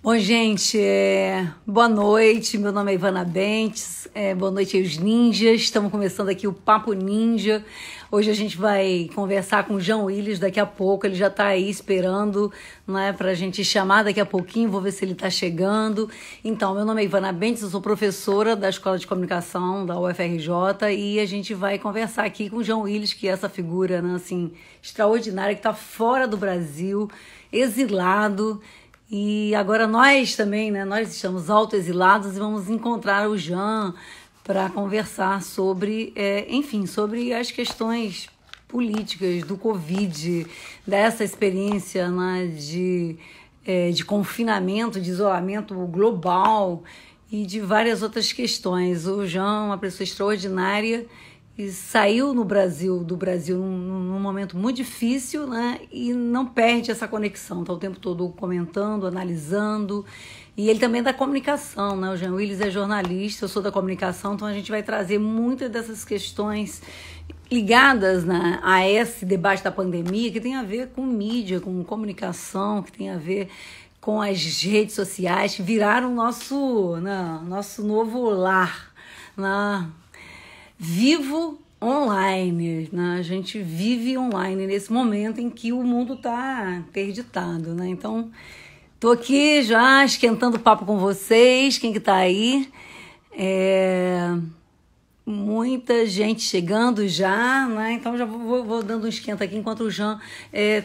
Bom, gente, boa noite. Meu nome é Ivana Bentes. Boa noite aí, os ninjas. Estamos começando aqui o Papo Ninja. Hoje a gente vai conversar com o Jean Willis daqui a pouco. Ele já está aí esperando, né, para a gente chamar daqui a pouquinho. Vou ver se ele está chegando. Então, meu nome é Ivana Bentes, eu sou professora da Escola de Comunicação da UFRJ e a gente vai conversar aqui com o Jean Willis, que é essa figura, né, assim, extraordinária, que está fora do Brasil, exilado. E agora nós também, né? Nós estamos autoexilados e vamos encontrar o Jean para conversar sobre, enfim, sobre as questões políticas do Covid, dessa experiência, né, de confinamento, de isolamento global e de várias outras questões. O Jean é uma pessoa extraordinária e saiu do Brasil num momento muito difícil, né? E não perde essa conexão, está o tempo todo comentando, analisando. E ele também é da comunicação, né? O Jean Willis é jornalista, eu sou da comunicação, então a gente vai trazer muitas dessas questões ligadas, né, a esse debate da pandemia, que tem a ver com mídia, com comunicação, que tem a ver com as redes sociais, que viraram nosso novo lar, né? Vivo online, né? A gente vive online nesse momento em que o mundo está interditado, né? Então, tô aqui já esquentando o papo com vocês. Quem que tá aí? Muita gente chegando já, né? Então já vou dando um esquenta aqui enquanto o Jean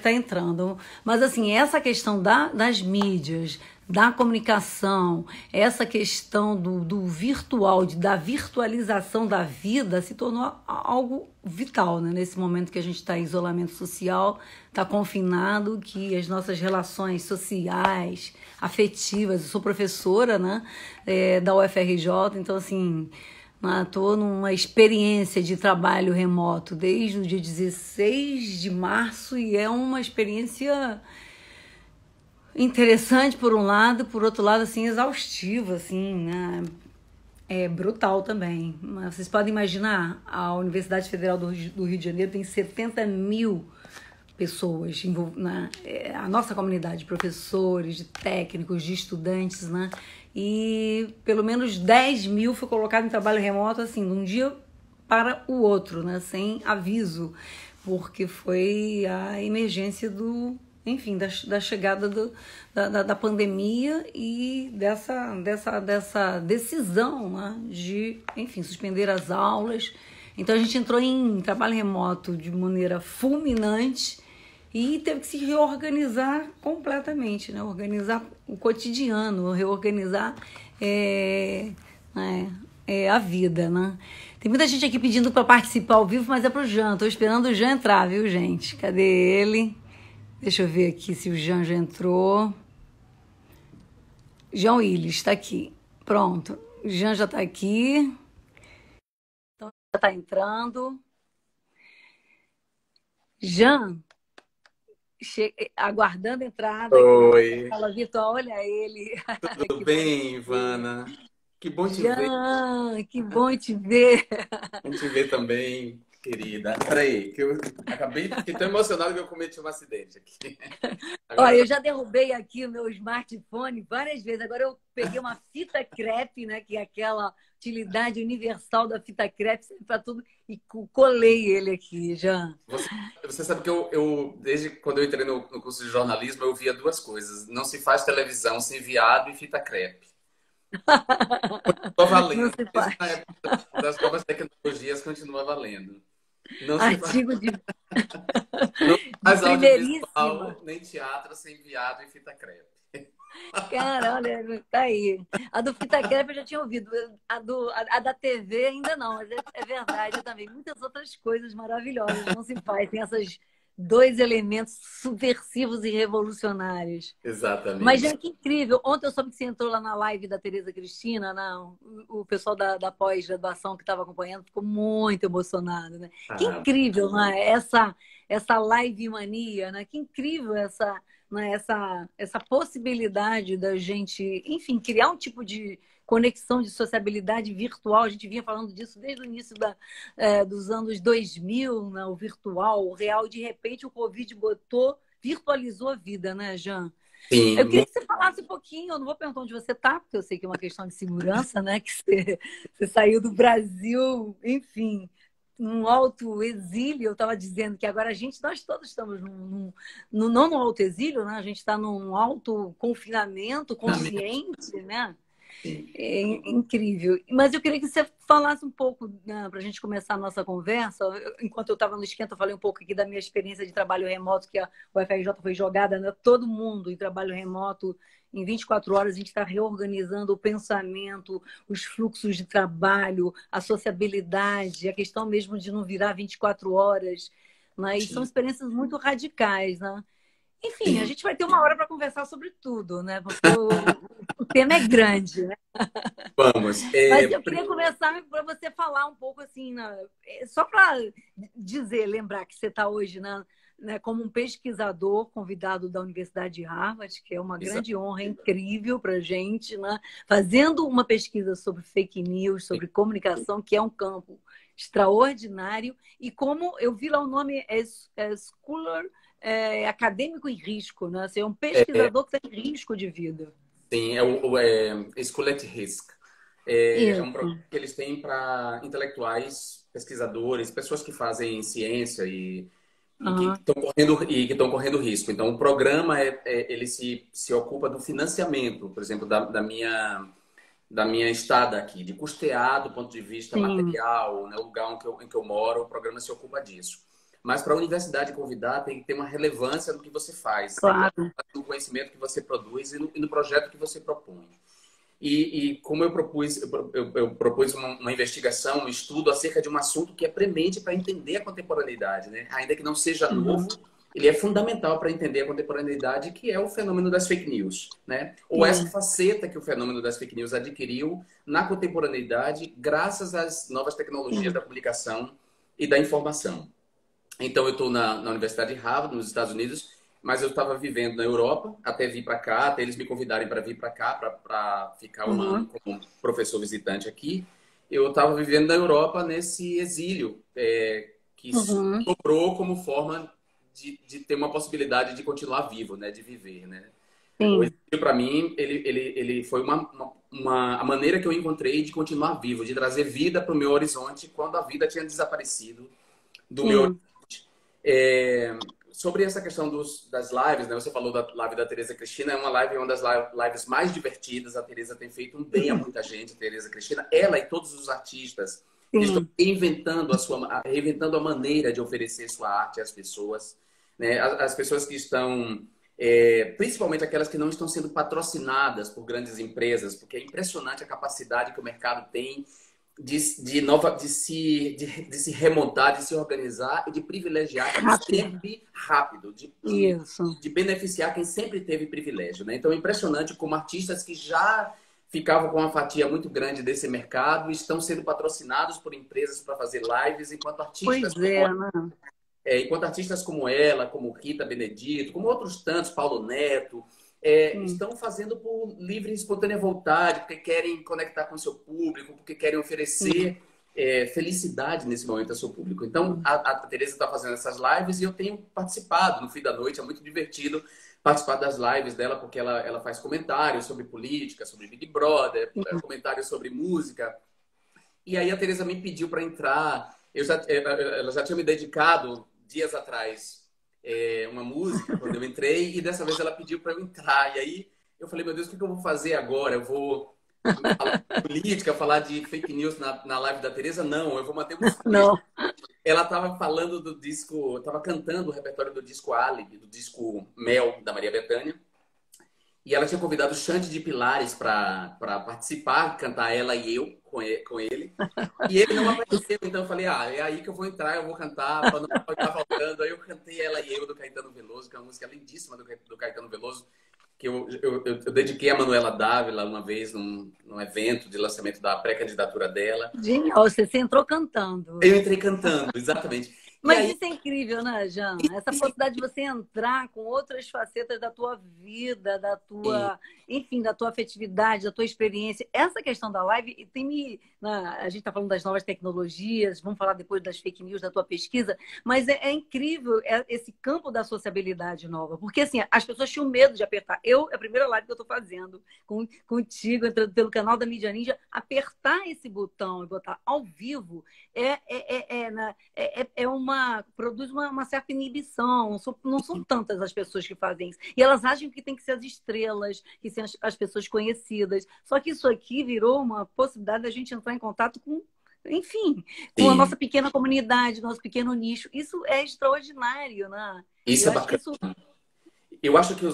tá entrando. Mas assim, essa questão das mídias, da comunicação, essa questão do virtual, da virtualização da vida se tornou algo vital, né? Nesse momento que a gente está em isolamento social, está confinado, que as nossas relações sociais, afetivas, eu sou professora, né, da UFRJ, então assim, estou numa experiência de trabalho remoto desde o dia 16 de março e é uma experiência interessante por um lado, por outro lado, assim, exaustiva, assim, né? É brutal também. Mas vocês podem imaginar, a Universidade Federal do Rio de Janeiro tem 70 mil pessoas, né? A nossa comunidade de professores, de técnicos, de estudantes, né? E pelo menos 10 mil foi colocado em trabalho remoto, assim, de um dia para o outro, né? Sem aviso, porque foi a emergência enfim, da chegada da pandemia e dessa decisão, né, de, enfim, suspender as aulas. Então a gente entrou em trabalho remoto de maneira fulminante e teve que se reorganizar completamente, né? Organizar o cotidiano, reorganizar a vida, né? Tem muita gente aqui pedindo para participar ao vivo, mas é pro Jean. Estou esperando o Jean entrar, viu, gente? Cadê ele? Deixa eu ver aqui se o Jean já entrou. Jean Willis está aqui. Pronto. O Jean já está aqui. Então, já está entrando. Jean, aguardando a entrada aqui na Oi, sala virtual. Olha ele. tudo Que bom te bem, ver. Ivana? Que bom te ver. Jean, que bom te ver. Bom te ver também, querida. Peraí, que eu fiquei tão emocionado que eu cometi um acidente aqui. Agora Olha, tá. eu já derrubei aqui o meu smartphone várias vezes. Agora eu peguei uma fita crepe, né, que é aquela utilidade universal da fita crepe, serve para tudo, e colei ele aqui, já. Você, você sabe que desde quando eu entrei no curso de jornalismo, eu via duas coisas. Não se faz televisão sem viado e fita crepe. Continua Não valendo. se Mesmo na faz. época das novas tecnologias, continua valendo. Não se faz, Artigo não se de faz primeiríssima. audiovisual nem teatro sem viado e fita crepe. Cara, olha, tá aí. A do fita crepe eu já tinha ouvido. A da TV ainda não, mas é verdade também. Muitas outras coisas maravilhosas não se faz. Tem esses dois elementos subversivos e revolucionários. Mas, Exatamente. gente, que incrível. Ontem eu soube que você entrou lá na live da Tereza Cristina, não? O pessoal da pós-graduação que estava acompanhando ficou muito emocionado, né? Que Ah, incrível, né? Essa live mania, né? Que incrível né? Essa possibilidade da gente, enfim, criar um tipo de conexão de sociabilidade virtual. A gente vinha falando disso desde o início dos anos 2000, né? O virtual, o real. De repente, o Covid virtualizou a vida, né, Jean? Eu queria Sim, que você falasse um pouquinho, eu não vou perguntar onde você está, porque eu sei que é uma questão de segurança, né? Que você saiu do Brasil, enfim, num alto exílio. Eu estava dizendo que agora nós todos estamos não no alto exílio, né? A gente está num alto confinamento finalmente. consciente, né? Sim. É incrível. Mas eu queria que você falasse um pouco, né, para a gente começar a nossa conversa. Enquanto eu estava no esquenta, eu falei um pouco aqui da minha experiência de trabalho remoto, que a UFRJ foi jogada, né, todo mundo em trabalho remoto. Em 24 horas, a gente está reorganizando o pensamento, os fluxos de trabalho, a sociabilidade, a questão mesmo de não virar 24 horas. Né? E são Sim. experiências muito radicais, né? Enfim, a Sim. gente vai ter uma hora para conversar sobre tudo, né? Porque o tema é grande, né? Vamos. Mas eu queria começar para você falar um pouco assim, só para dizer, lembrar que você está hoje como um pesquisador convidado da Universidade de Harvard, que é uma grande honra incrível para a gente, né? Fazendo uma pesquisa sobre fake news, sobre comunicação, que é um campo extraordinário, e como eu vi lá o nome é Scholar acadêmico em risco, né? Você é um pesquisador que está em risco de vida. Sim, é o Schooled Risk. É um programa Isso. que eles têm para intelectuais, pesquisadores, pessoas que fazem ciência e que Aham. estão correndo risco. Então, o programa ele se ocupa do financiamento, por exemplo, da minha estada aqui, de custear do ponto de vista Sim, material, né, o lugar em que eu moro, o programa se ocupa disso. Mas para a universidade convidar, tem que ter uma relevância no que você faz, tem que ter claro. no conhecimento que você produz e no projeto que você propõe. E como eu propus uma investigação, um estudo acerca de um assunto que é premente para entender a contemporaneidade, né? Ainda que não seja novo, Uhum. ele é fundamental para entender a contemporaneidade, que é o fenômeno das fake news, né? Ou essa Sim. faceta que o fenômeno das fake news adquiriu na contemporaneidade, graças às novas tecnologias Sim. da comunicação e da informação. Então, eu estou na Universidade de Harvard, nos Estados Unidos, mas eu estava vivendo na Europa, até vir para cá, até eles me convidarem para vir para cá, para ficar um ano Uhum. como professor visitante aqui. Eu estava vivendo na Europa nesse exílio, que Uhum. sobrou como forma de ter uma possibilidade de continuar vivo, né, de viver, né? O Sim. exílio, para mim, ele foi a maneira que eu encontrei de continuar vivo, de trazer vida para o meu horizonte quando a vida tinha desaparecido do meu. Sim. Sobre essa questão das lives, né? Você falou da live da Tereza Cristina, é uma das lives mais divertidas. A Tereza tem feito um bem a muita gente, a Tereza Cristina. Ela e todos os artistas que estão Sim. reinventando a maneira de oferecer sua arte às pessoas, né? As pessoas que estão, principalmente aquelas que não estão sendo patrocinadas por grandes empresas, porque é impressionante a capacidade que o mercado tem de se remontar, de se organizar e de privilegiar quem Rápido. sempre rápido, de, de, Isso. de beneficiar quem sempre teve privilégio, né? Então é impressionante como artistas que já ficavam com uma fatia muito grande desse mercado estão sendo patrocinados por empresas para fazer lives, Pois é, né? enquanto artistas como ela, como Rita Benedito, como outros tantos, Paulo Neto, Sim. estão fazendo por livre e espontânea vontade, porque querem conectar com o seu público, porque querem Sim. oferecer felicidade nesse momento ao seu público. Então, Sim. a Tereza está fazendo essas lives e eu tenho participado no fim da noite. É muito divertido participar das lives dela, porque ela faz comentários sobre política, sobre Big Brother, Sim. comentários sobre música. E aí a Tereza me pediu para entrar. Ela já tinha me dedicado dias atrás uma música quando eu entrei e dessa vez ela pediu para eu entrar. E aí eu falei, meu Deus, o que eu vou fazer agora? Eu vou falar de política, falar de fake news na live da Tereza? Não, eu vou manter um silêncio. Não. Ela estava falando do disco, estava cantando o repertório do disco Alibi, do disco Mel, da Maria Bethânia. E ela tinha convidado o Xande de Pilares para participar, cantar ela e eu com ele. E ele não apareceu, então eu falei, é aí que eu vou entrar, eu vou cantar, para não estar faltando. Aí eu cantei Ela e Eu, do Caetano Veloso, que é uma música lindíssima do Caetano Veloso, que eu dediquei a Manuela Dávila uma vez num evento de lançamento da pré-candidatura dela. Genial. Você entrou cantando. Eu entrei cantando, exatamente. E Mas aí, isso é incrível, né, Jean? Essa possibilidade de você entrar com outras facetas da tua vida, da tua, enfim, da tua afetividade, da tua experiência. Essa questão da live tem me. A gente está falando das novas tecnologias, vamos falar depois das fake news, da tua pesquisa, mas é incrível esse campo da sociabilidade nova, porque assim, as pessoas tinham medo de apertar. É a primeira live que eu estou fazendo contigo, entrando pelo canal da Mídia Ninja, apertar esse botão e botar ao vivo produz uma certa inibição. Não são tantas as pessoas que fazem isso. E elas acham que tem que ser as estrelas, que são as pessoas conhecidas. Só que isso aqui virou uma possibilidade da gente entrar em contato com, enfim, com a nossa sim, pequena comunidade, nosso pequeno nicho. Isso é extraordinário, né? isso Eu é acho que bacana. isso. Eu acho que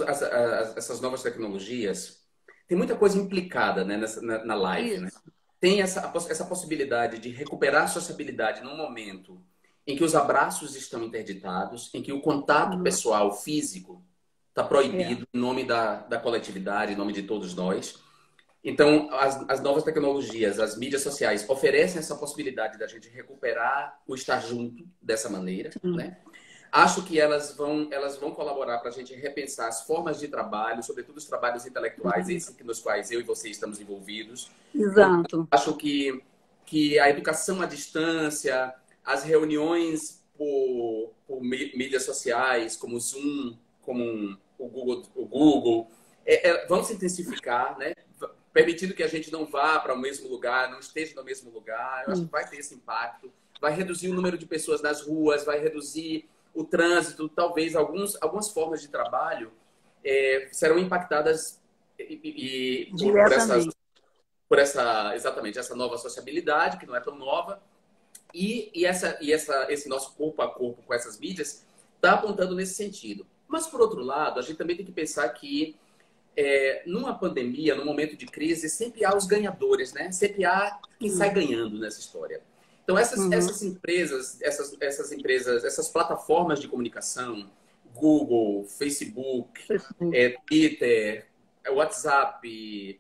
essas novas tecnologias tem muita coisa implicada, né, na live, né? Isso. Tem essa possibilidade de recuperar a sociabilidade num momento em que os abraços estão interditados, em que o contato Uhum. pessoal físico está É. proibido em nome da coletividade, em nome de todos nós. Então, as novas tecnologias, as mídias sociais oferecem essa possibilidade da gente recuperar o estar junto dessa maneira, Sim. né? Acho que elas vão colaborar para a gente repensar as formas de trabalho, sobretudo os trabalhos intelectuais, esses nos quais eu e você estamos envolvidos. Exato. Acho que a educação à distância, as reuniões por mídias sociais, como o Zoom, como o Google vão se intensificar, né? Permitindo que a gente não vá para o mesmo lugar, não esteja no mesmo lugar. Eu acho que vai ter esse impacto. Vai reduzir o número de pessoas nas ruas, vai reduzir o trânsito, talvez algumas formas de trabalho serão impactadas Diretamente. por essa exatamente essa nova sociabilidade que não é tão nova esse nosso corpo a corpo com essas mídias está apontando nesse sentido. Mas por outro lado, a gente também tem que pensar que numa pandemia, num momento de crise, sempre há os ganhadores, né? Sempre há quem sai ganhando nessa história. Então Uhum. essas empresas, essas plataformas de comunicação, Google, Facebook, Twitter, WhatsApp,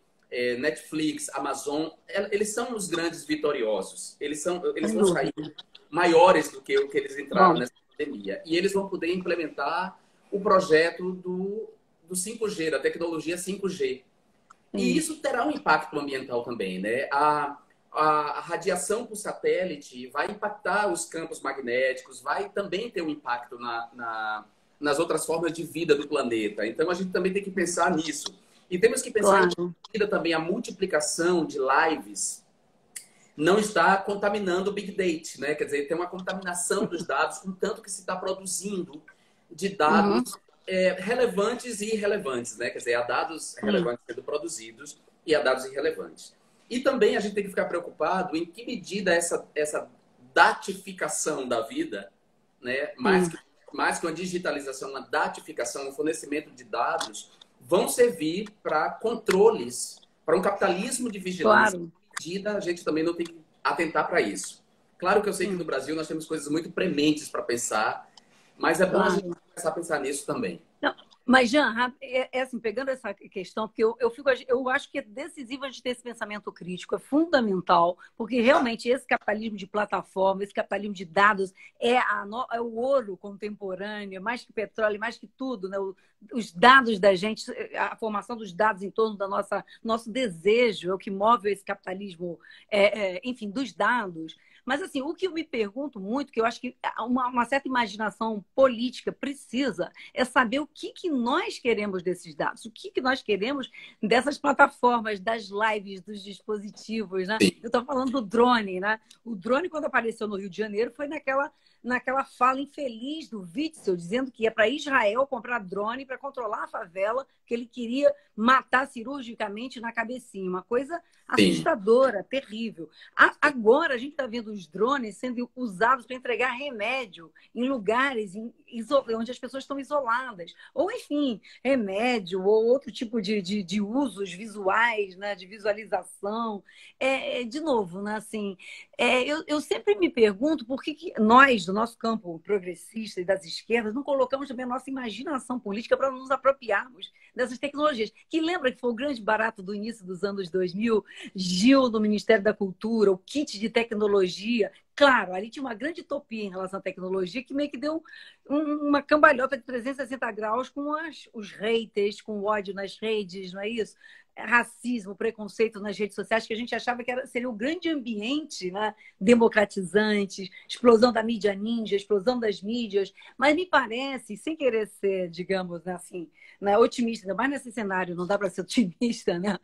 Netflix, Amazon, eles são os grandes vitoriosos. Eles Sem vão sair dúvida. maiores do que o que eles entraram Bom, nessa pandemia. E eles vão poder implementar o projeto do 5G, da tecnologia 5G. E sim. isso terá um impacto ambiental também, né? A radiação por satélite vai impactar os campos magnéticos, vai também ter um impacto nas outras formas de vida do planeta. Então a gente também tem que pensar nisso. E temos que pensar em Claro. que também a multiplicação de lives não está contaminando o Big Data, né? Quer dizer, tem uma contaminação dos dados com tanto que se está produzindo de dados Uhum. relevantes e irrelevantes, né? Quer dizer, há dados Sim. relevantes sendo produzidos e há dados irrelevantes. E também a gente tem que ficar preocupado em que medida essa datificação da vida, né? Sim. Mais que uma digitalização, uma datificação, um fornecimento de dados, vão servir para controles, para um capitalismo de vigilância. Claro. Medida, a gente também não tem que atentar para isso. Claro que eu sei que no Sim. Brasil nós temos coisas muito prementes para pensar, mas é bom a gente Claro. começar a pensar nisso também. Não, mas, Jean, assim, pegando essa questão, porque eu acho que é decisivo a gente ter esse pensamento crítico, é fundamental, porque realmente esse capitalismo de plataforma, esse capitalismo de dados é o ouro contemporâneo, é mais que petróleo, mais que tudo, né? Os dados da gente, a formação dos dados em torno da nosso desejo é o que move esse capitalismo, enfim, dos dados. Mas, assim, o que eu me pergunto muito, que eu acho que uma certa imaginação política precisa, é saber o que nós queremos desses dados, o que nós queremos dessas plataformas, das lives, dos dispositivos, né? Sim, Eu estou falando do drone, né? O drone, quando apareceu no Rio de Janeiro, foi naquela fala infeliz do Witzel, dizendo que ia para Israel comprar drone para controlar a favela, que ele queria matar cirurgicamente na cabecinha. Uma coisa sim, assustadora, terrível. Agora a gente está vendo os drones sendo usados para entregar remédio em lugares onde as pessoas estão isoladas. Ou, enfim, remédio ou outro tipo de usos visuais, né, de visualização. De novo, né, assim, eu sempre me pergunto por que nós, do nosso campo progressista e das esquerdas, não colocamos também a nossa imaginação política para nos apropriarmos dessas tecnologias. Que lembra que foi o grande barato do início dos anos 2000, Gil do Ministério da Cultura, o kit de tecnologia, Claro, ali tinha uma grande utopia em relação à tecnologia que meio que deu uma cambalhota de 360 graus com os haters, com o ódio nas redes, não é isso? Racismo, preconceito nas redes sociais, que a gente achava que seria o grande ambiente, né? Democratizante, explosão da mídia ninja, explosão das mídias. Mas me parece, sem querer ser, digamos, né, assim, né, otimista, ainda mais nesse cenário, não dá para ser otimista, né?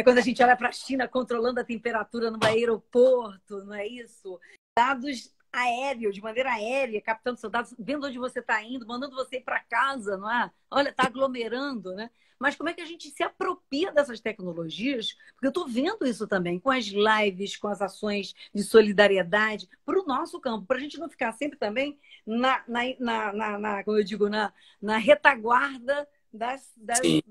Quando a gente olha para a China controlando a temperatura no aeroporto, não é isso? Dados aéreos, de maneira aérea, captando seus dados, vendo onde você está indo, mandando você ir para casa, não é? Olha, está aglomerando, né? Mas como é que a gente se apropria dessas tecnologias? Porque eu estou vendo isso também, com as lives, com as ações de solidariedade, para o nosso campo, para a gente não ficar sempre também como eu digo, na retaguarda Sim.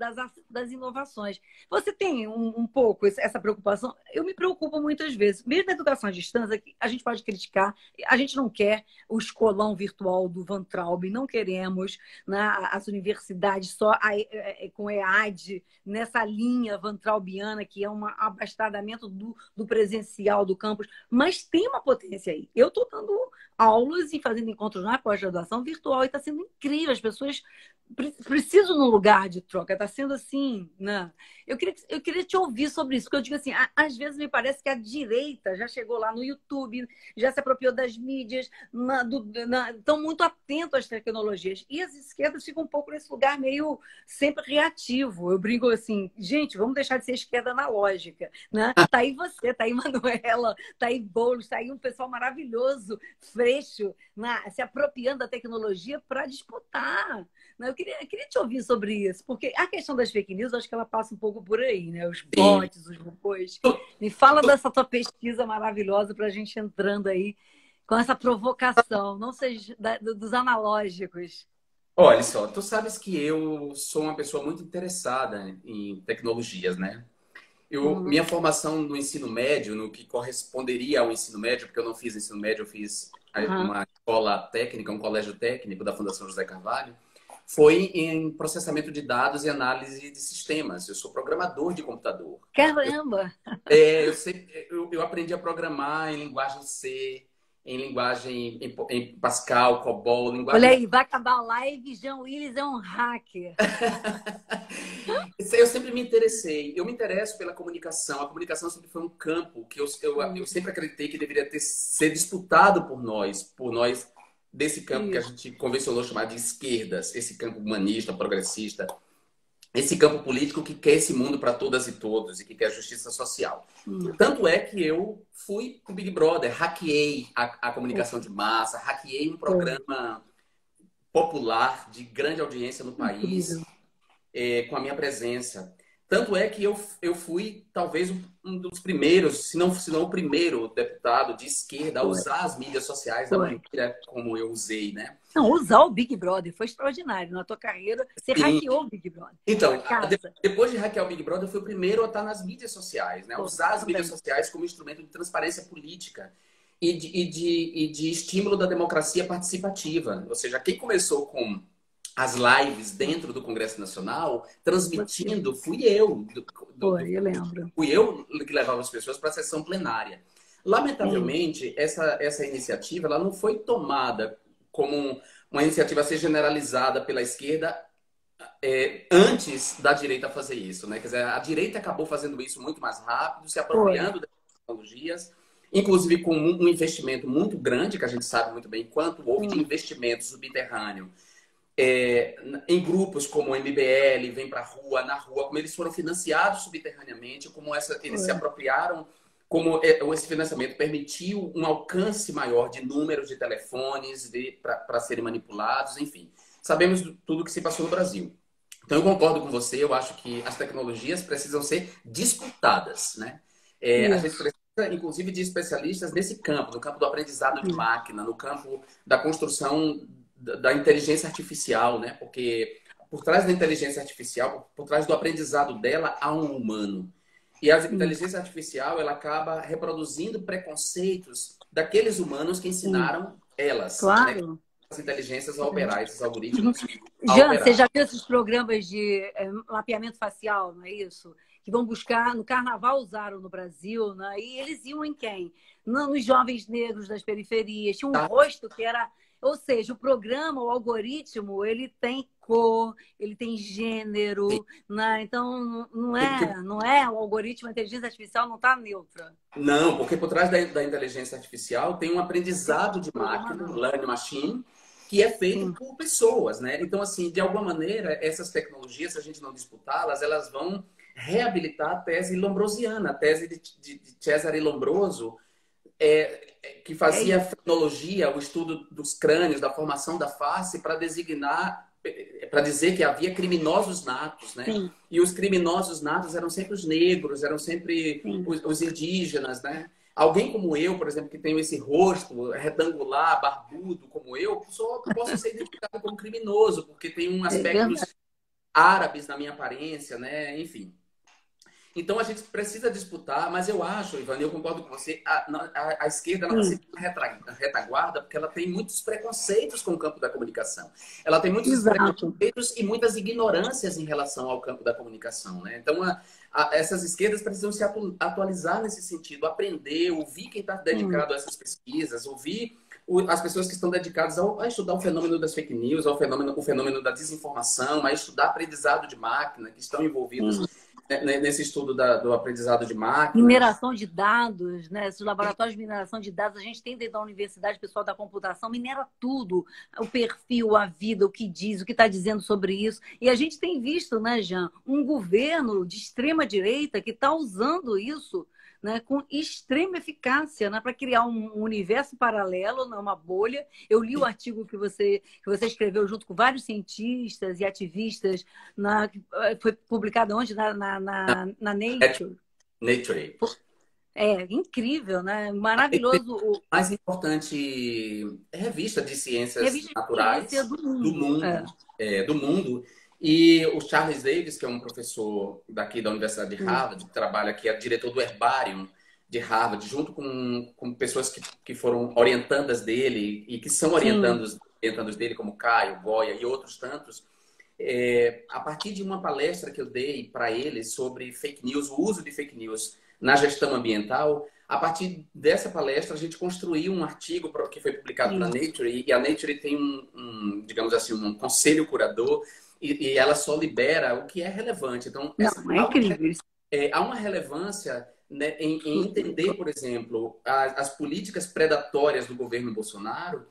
das inovações. Você tem um pouco essa preocupação? Eu me preocupo muitas vezes. Mesmo na educação à distância, a gente pode criticar, a gente não quer o escolão virtual do Van Traub, não queremos, né, as universidades só com EAD, nessa linha van traubiana, que é um abastardamento do presencial, do campus, mas tem uma potência aí. Eu estou dando aulas e fazendo encontros na pós-graduação virtual e está sendo incrível. As pessoas preciso num lugar de troca, está sendo assim, né? Eu queria te ouvir sobre isso, porque eu digo assim, às vezes me parece que a direita já chegou lá no YouTube, já se apropriou das mídias, estão muito atentos às tecnologias, e as esquerdas ficam um pouco nesse lugar meio sempre reativo. Eu brinco assim, gente, vamos deixar de ser esquerda analógica, né? Tá aí você, tá aí Manuela, tá aí Boulos, tá aí um pessoal maravilhoso, Freixo, né? Se apropriando da tecnologia para disputar. Eu queria te ouvir sobre isso, porque a questão das fake news, acho que ela passa um pouco por aí, né? Os Sim. bots, os robôs. Me fala dessa tua pesquisa maravilhosa para a gente entrando aí com essa provocação, não seja dos analógicos. Olha só, tu sabes que eu sou uma pessoa muito interessada em tecnologias, né? Uhum. Minha formação no ensino médio, no que corresponderia ao ensino médio, porque eu não fiz ensino médio, eu fiz Uhum. uma escola técnica, um colégio técnico da Fundação José Carvalho, foi em processamento de dados e análise de sistemas. Eu sou programador de computador. Caramba! Eu aprendi a programar em linguagem C, em linguagem em Pascal, COBOL, Olha linguagem. aí, vai acabar a live, João Willis é um hacker. Eu sempre me interessei. Eu me interesso pela comunicação. A comunicação sempre foi um campo que eu sempre acreditei que deveria ser disputado por nós desse campo que a Isso. gente convencionou chamar de esquerdas, esse campo humanista, progressista, esse campo político que quer esse mundo para todas e todos e que quer justiça social. Hum. Tanto é que eu fui pro Big Brother, hackeei a comunicação de massa, hackeei um Foi programa popular de grande audiência no país, incrível. com a minha presença. Tanto é que eu fui, talvez, um dos primeiros, se não o primeiro deputado de esquerda a Foi, usar as mídias sociais da foi. maneira como eu usei, né? Não, usar o Big Brother foi extraordinário. Na tua carreira, você Sim. hackeou o Big Brother. Tua Então, casa. depois de hackear o Big Brother, eu fui o primeiro a estar nas mídias sociais, né? Pô, Usar as mídias também. sociais como instrumento de transparência política e de estímulo da democracia participativa. Ou seja, quem começou com as lives dentro do Congresso Nacional, Você. transmitindo, fui eu. Foi, eu lembro. Fui eu que levava as pessoas para a sessão plenária. Sim, Lamentavelmente, essa iniciativa ela não foi tomada como uma iniciativa a ser generalizada pela esquerda antes da direita fazer isso, né? Quer dizer, a direita acabou fazendo isso muito mais rápido, se foi. apropriando das tecnologias, inclusive com um investimento muito grande, que a gente sabe muito bem quanto houve de Hum, investimento subterrâneo em grupos como o MBL, Vem Pra Rua, Na Rua, como eles foram financiados subterraneamente, como eles se foi. apropriaram, como esse financiamento permitiu um alcance maior de números de telefones para serem manipulados, enfim. Sabemos tudo o que se passou no Brasil. Então, eu concordo com você, eu acho que as tecnologias precisam ser disputadas, né? A gente Isso. precisa, inclusive, de especialistas nesse campo, no campo do aprendizado de Isso. máquina, no campo da construção da inteligência artificial, né? Porque por trás da inteligência artificial, por trás do aprendizado dela, há um humano. E a Isso. inteligência artificial, ela acaba reproduzindo preconceitos daqueles humanos que Isso. ensinaram elas, né? Claro. as inteligências a operar, esses algoritmos a Jean, você operar. já viu esses programas de mapeamento facial, não é isso? Que vão buscar, no carnaval usaram no Brasil, né? E eles iam em quem? Nos jovens negros das periferias. Tinha um Tá? rosto que era. Ou seja, o programa, o algoritmo, ele tem cor, ele tem gênero, né? Então, não é o algoritmo, a inteligência artificial não está neutra. Não, porque por trás da inteligência artificial tem um aprendizado de Programa máquina, um não. learning machine, que é feito Sim. por pessoas, né? Então, assim, de alguma maneira, essas tecnologias, se a gente não disputá-las, elas vão reabilitar a tese lombrosiana, a tese de Cesare Lombroso, que É fazia a isso. frenologia, o estudo dos crânios, da formação da face, para designar, para dizer que havia criminosos natos, né? Sim, E os criminosos natos eram sempre os negros, eram sempre sim. os indígenas, né? Alguém como eu, por exemplo, que tenho esse rosto retangular, barbudo como eu, só posso ser identificado como criminoso, porque tem um É verdade. aspectos árabes na minha aparência, né? Enfim. Então a gente precisa disputar, mas eu acho, Ivan, eu concordo com você, a esquerda ela está Sim, sempre na retaguarda porque ela tem muitos preconceitos com o campo da comunicação. Ela tem muitos exato. preconceitos e muitas ignorâncias em relação ao campo da comunicação, né? Então essas esquerdas precisam se atualizar nesse sentido, aprender, ouvir quem está Sim. dedicado a essas pesquisas, ouvir as pessoas que estão dedicadas a estudar o fenômeno das fake news, o fenômeno da desinformação, a estudar aprendizado de máquina, que estão envolvidos Sim. nesse estudo do aprendizado de máquina. Mineração de dados, né? Esses laboratórios de mineração de dados, a gente tem dentro da universidade, pessoal da computação, minera tudo, o perfil, a vida, o que diz, o que está dizendo sobre isso. E a gente tem visto, né, Jean, um governo de extrema direita que está usando isso, né, com extrema eficácia, né, para criar um universo paralelo, né, uma bolha. Eu li o artigo que você escreveu junto com vários cientistas e ativistas, foi publicado onde? Na Nature. Nature. É incrível, né? A Maravilhoso. mais importante revista de ciências Revista de ciência naturais do do mundo. É. mundo, do mundo. E o Charles Davis, que é um professor daqui da Universidade de Sim, Harvard, que trabalha aqui, é diretor do herbário de Harvard, junto com pessoas que foram orientandas dele e que são sim, orientandos dele, como Caio, Goya e outros tantos. A partir de uma palestra que eu dei para ele sobre fake news, o uso de fake news na gestão ambiental, a partir dessa palestra a gente construiu um artigo que foi publicado na sim. Nature, e a Nature tem digamos assim, um conselho curador, e ela só libera o que é relevante. Então, Não, é incrível. há uma relevância, né, em entender, por exemplo, as políticas predatórias do governo Bolsonaro,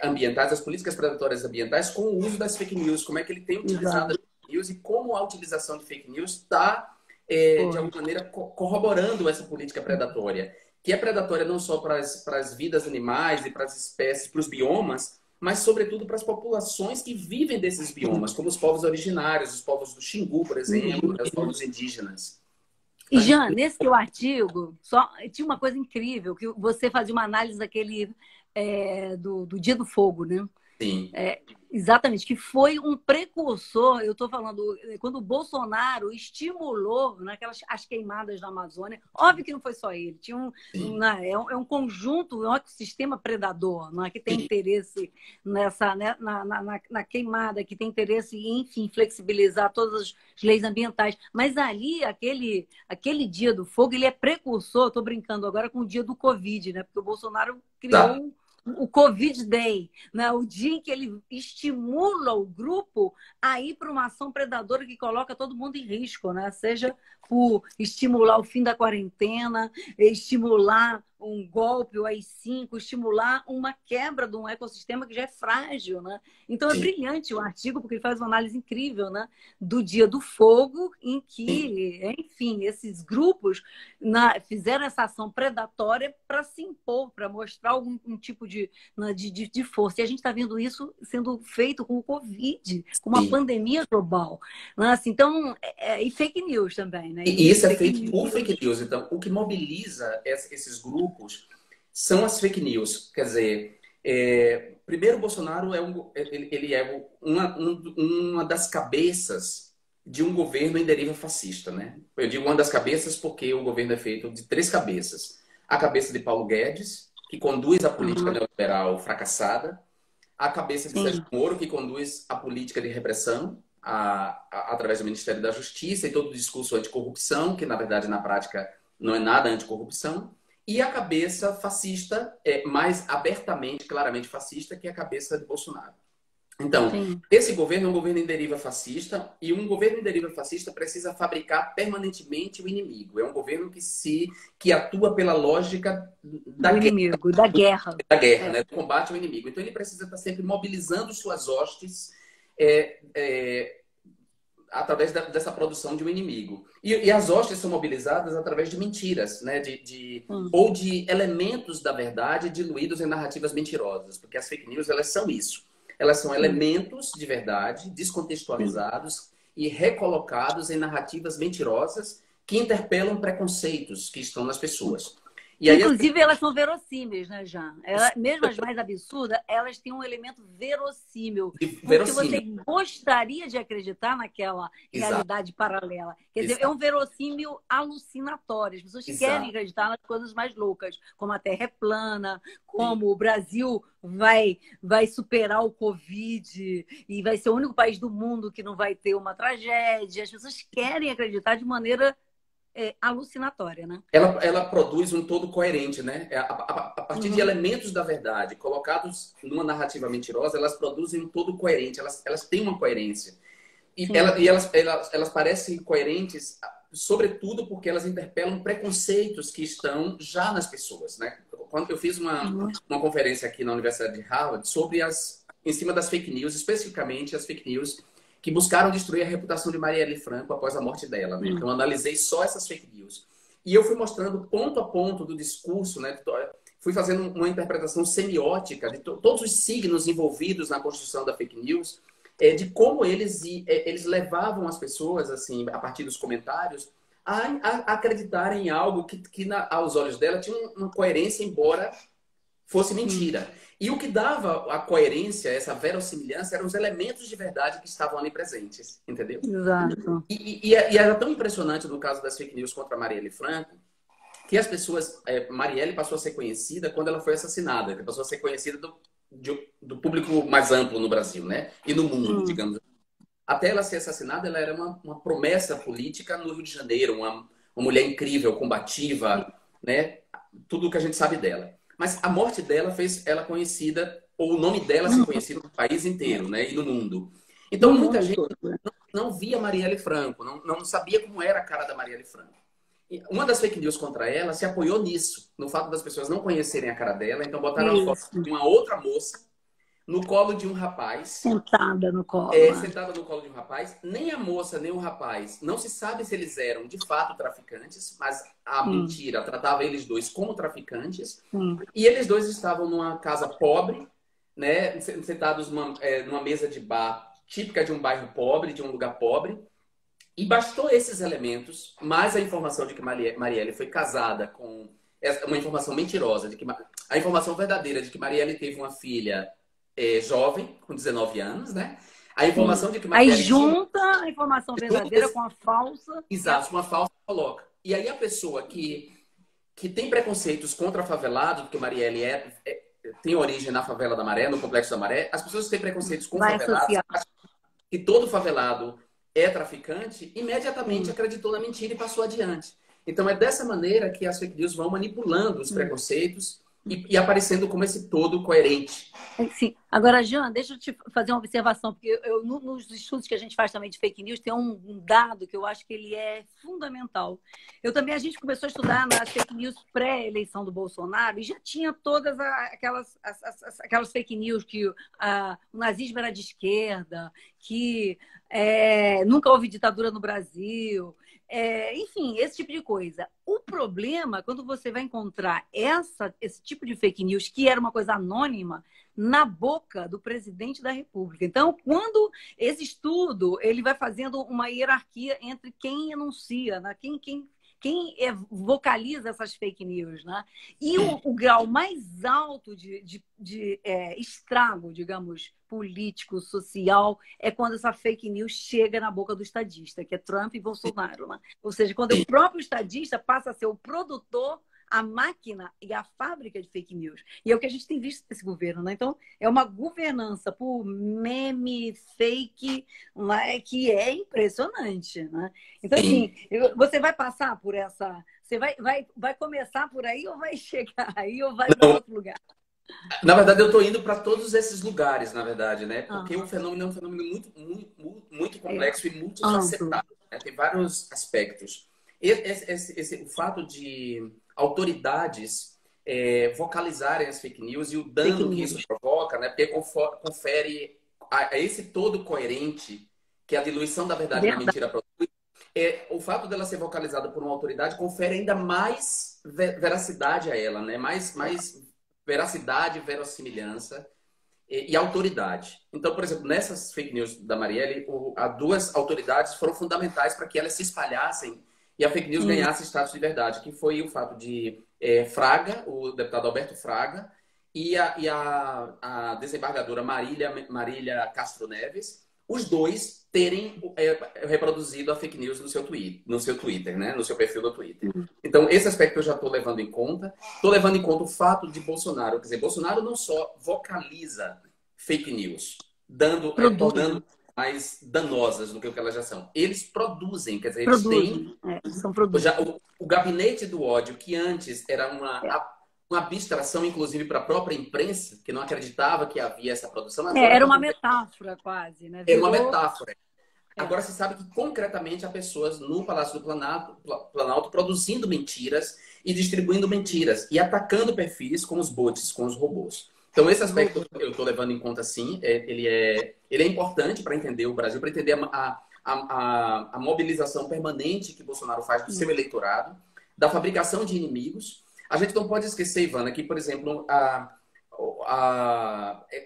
ambientais, as políticas predatórias ambientais com o uso das fake news, como é que ele tem utilizado Exato. as fake news e como a utilização de fake news está, de Foi. alguma maneira, corroborando essa política predatória, que é predatória não só para as vidas animais e para as espécies, para os biomas, mas, sobretudo, para as populações que vivem desses biomas, como os povos originários, os povos do Xingu, por exemplo, né, os povos indígenas. E, Então, a gente... Jean, nesse seu artigo, só tinha uma coisa incrível, que você fazia uma análise daquele do Dia do Fogo, né? Sim, É, exatamente, que foi um precursor, eu estou falando, quando o Bolsonaro estimulou naquelas as queimadas na Amazônia, óbvio que não foi só ele, tinha sim, é um conjunto, é um ecossistema predador, né, que tem sim, interesse nessa, né, na queimada, que tem interesse em, enfim, flexibilizar todas as leis ambientais. Mas ali, aquele dia do fogo, ele é precursor, estou brincando agora com o dia do Covid, né? Porque o Bolsonaro tá, criou o Covid Day, né? O dia em que ele estimula o grupo a ir para uma ação predadora que coloca todo mundo em risco, né? Seja por estimular o fim da quarentena, estimular um golpe, o AI-5, estimular uma quebra de um ecossistema que já é frágil, né? Então é sim, brilhante o artigo, porque ele faz uma análise incrível, né? Do Dia do Fogo, em sim. que, enfim, esses grupos fizeram essa ação predatória para se impor, para mostrar algum um tipo de força. E a gente está vendo isso sendo feito com o Covid, com uma Sim. pandemia global. Né? Assim, então, e fake news também, né? E E isso é fake feito por news. fake news. Então, o que mobiliza esses grupos são as fake news. Quer dizer, primeiro, o Bolsonaro ele é uma das cabeças de um governo em deriva fascista, né? Eu digo uma das cabeças porque o governo é feito de três cabeças. A cabeça de Paulo Guedes, que conduz a política Uhum. neoliberal fracassada. a cabeça de Sérgio Sim. Moro, que conduz a política de repressão através do Ministério da Justiça e todo o discurso anticorrupção, que na verdade na prática não é nada anticorrupção, e a cabeça fascista, mais abertamente, claramente fascista, que é a cabeça de Bolsonaro. Então, Sim. esse governo é um governo em deriva fascista, e um governo em deriva fascista precisa fabricar permanentemente o inimigo. É um governo que atua pela lógica da Do guerra, inimigo, da guerra. né? Do combate ao inimigo. Então, ele precisa estar sempre mobilizando suas hostes é, é, através dessa produção de um inimigo. E as hostes são mobilizadas através de mentiras, né? Ou de elementos da verdade diluídos em narrativas mentirosas, porque as fake news, elas são isso. Elas são elementos de verdade descontextualizados e recolocados em narrativas mentirosas que interpelam preconceitos que estão nas pessoas. E aí, Inclusive, elas são verossímeis, né, Jean? Mesmo as mais absurdas, elas têm um elemento verossímil. Porque você gostaria de acreditar naquela realidade paralela. Quer dizer, é um verossímil alucinatório. As pessoas querem acreditar nas coisas mais loucas, como a Terra é plana, como o Brasil vai superar o Covid e vai ser o único país do mundo que não vai ter uma tragédia. As pessoas querem acreditar de maneira alucinatória, né? Ela produz um todo coerente, né? A partir de elementos da verdade colocados numa narrativa mentirosa, elas produzem um todo coerente, elas têm uma coerência. Elas parecem coerentes, sobretudo porque elas interpelam preconceitos que estão já nas pessoas, né? Quando eu fiz uma conferência aqui na Universidade de Harvard em cima das fake news, especificamente as fake news que buscaram destruir a reputação de Marielle Franco após a morte dela, né? Então, eu analisei só essas fake news. E eu fui mostrando ponto a ponto do discurso, né? Fui fazendo uma interpretação semiótica de todos os signos envolvidos na construção da fake news, de como eles levavam as pessoas, assim, a partir dos comentários, a acreditarem em algo que aos olhos dela tinha uma coerência, embora fosse mentira. E o que dava a coerência, essa verossimilhança, eram os elementos de verdade que estavam ali presentes, entendeu? Exato. E era tão impressionante no caso das fake news contra Marielle Franco, que as pessoas... Marielle passou a ser conhecida quando ela foi assassinada, que passou a ser conhecida do público mais amplo no Brasil, né? E no mundo, digamos. Até ela ser assassinada, ela era uma promessa política no Rio de Janeiro, uma mulher incrível, combativa, né? Tudo o que a gente sabe dela. Mas a morte dela fez ela conhecida, ou o nome dela ser conhecido no país inteiro, né? E no mundo. Então, muita gente não via Marielle Franco, não sabia como era a cara da Marielle Franco. E uma das fake news contra ela se apoiou nisso, no fato das pessoas não conhecerem a cara dela, então botaram a foto de uma outra moça no colo de um rapaz. Sentada no colo. Sentada no colo de um rapaz. Nem a moça, nem o rapaz. Não se sabe se eles eram, de fato, traficantes, mas a mentira tratava eles dois como traficantes. E eles dois estavam numa casa pobre, né, sentados numa mesa de bar típica de um bairro pobre, de um lugar pobre. E bastou esses elementos, mais a informação de que Marielle foi casada com... Uma informação mentirosa, a informação verdadeira de que Marielle teve uma filha... jovem, com 19 anos, né? A informação de que Marielle... Aí junta a informação verdadeira com a falsa. Exato, com a falsa coloca. E aí a pessoa que tem preconceitos contra favelados, porque Marielle tem origem na favela da Maré, no Complexo da Maré, as pessoas que têm preconceitos com favelados, que todo favelado é traficante, imediatamente acreditou na mentira e passou adiante. Então é dessa maneira que as fake news vão manipulando os preconceitos e aparecendo como esse todo coerente. Sim. Agora, Jean, deixa eu te fazer uma observação, porque nos estudos que a gente faz também de fake news, tem um dado que eu acho que ele é fundamental. A gente começou a estudar nas fake news pré-eleição do Bolsonaro e já tinha todas aquelas fake news que o nazismo era de esquerda, que nunca houve ditadura no Brasil... enfim, esse tipo de coisa. O problema, quando você vai encontrar esse tipo de fake news, que era uma coisa anônima, na boca do presidente da República. Então, quando esse estudo ele vai fazendo uma hierarquia entre quem enuncia, né? quem vocaliza essas fake news, né? E o grau mais alto de estrago, digamos, político, social, é quando essa fake news chega na boca do estadista, que é Trump e Bolsonaro, né? Ou seja, quando o próprio estadista passa a ser o produtor a máquina e a fábrica de fake news. E é o que a gente tem visto nesse governo, né? Então, é uma governança por meme, fake, né, que é impressionante, né? Então, assim, Sim. você vai passar por essa... Você vai começar por aí ou vai chegar aí ou vai para outro lugar? Na verdade, eu estou indo para todos esses lugares, na verdade, né? Porque o Aham. fenômeno é um fenômeno muito É complexo e amplo. multifacetado, né? Tem vários aspectos. O fato de autoridades vocalizarem as fake news e o Fake dano que isso news. provoca, né? Porque confere a esse todo coerente que a diluição da verdade na Verdade. mentira produz, o fato dela ser vocalizada por uma autoridade confere ainda mais veracidade a ela, né? Mais veracidade, verossimilhança e autoridade. Então, por exemplo, nessas fake news da Marielle, as duas autoridades foram fundamentais para que elas se espalhassem e a fake news Hum, ganhasse status de verdade, que foi o fato de Fraga, o deputado Alberto Fraga, a desembargadora Marília Castro Neves, os dois terem reproduzido a fake news no seu Twitter, né? No seu perfil do Twitter. hum. Então, esse aspecto eu já estou levando em conta. Estou levando em conta o fato de Bolsonaro. Quer dizer, Bolsonaro não só vocaliza fake news, Produzem. tornando mais danosas do que o que elas já são. Eles produzem, quer dizer, eles têm Produzem. É, são produtos. o gabinete do ódio, que antes era É. uma abstração, inclusive, para a própria imprensa, que não acreditava que havia essa produção, É, agora era está uma por metáfora quase, né? é uma Virou. metáfora. É. Agora se sabe que concretamente há pessoas no Palácio do Planalto produzindo mentiras e distribuindo mentiras e atacando perfis com os bots, com os robôs. Então esse Os aspecto robôs. eu estou levando em conta sim, ele é importante para entender o Brasil, para entender a mobilização permanente que Bolsonaro faz do seu Hum. eleitorado, da fabricação de inimigos. A gente não pode esquecer, Ivana, que, por exemplo,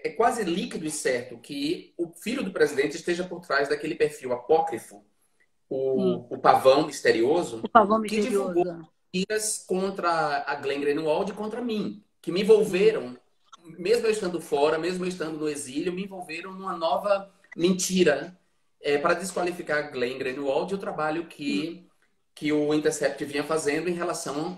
é quase líquido e certo que o filho do presidente esteja por trás daquele perfil apócrifo, Sim. o pavão misterioso, O pavão que divulgou misterioso. mentiras contra a Glenn Greenwald e contra mim, que me Hum. envolveram, mesmo eu estando fora, mesmo eu estando no exílio, me envolveram numa nova mentira para desqualificar a Glenn Greenwald e o trabalho que o Intercept vinha fazendo em relação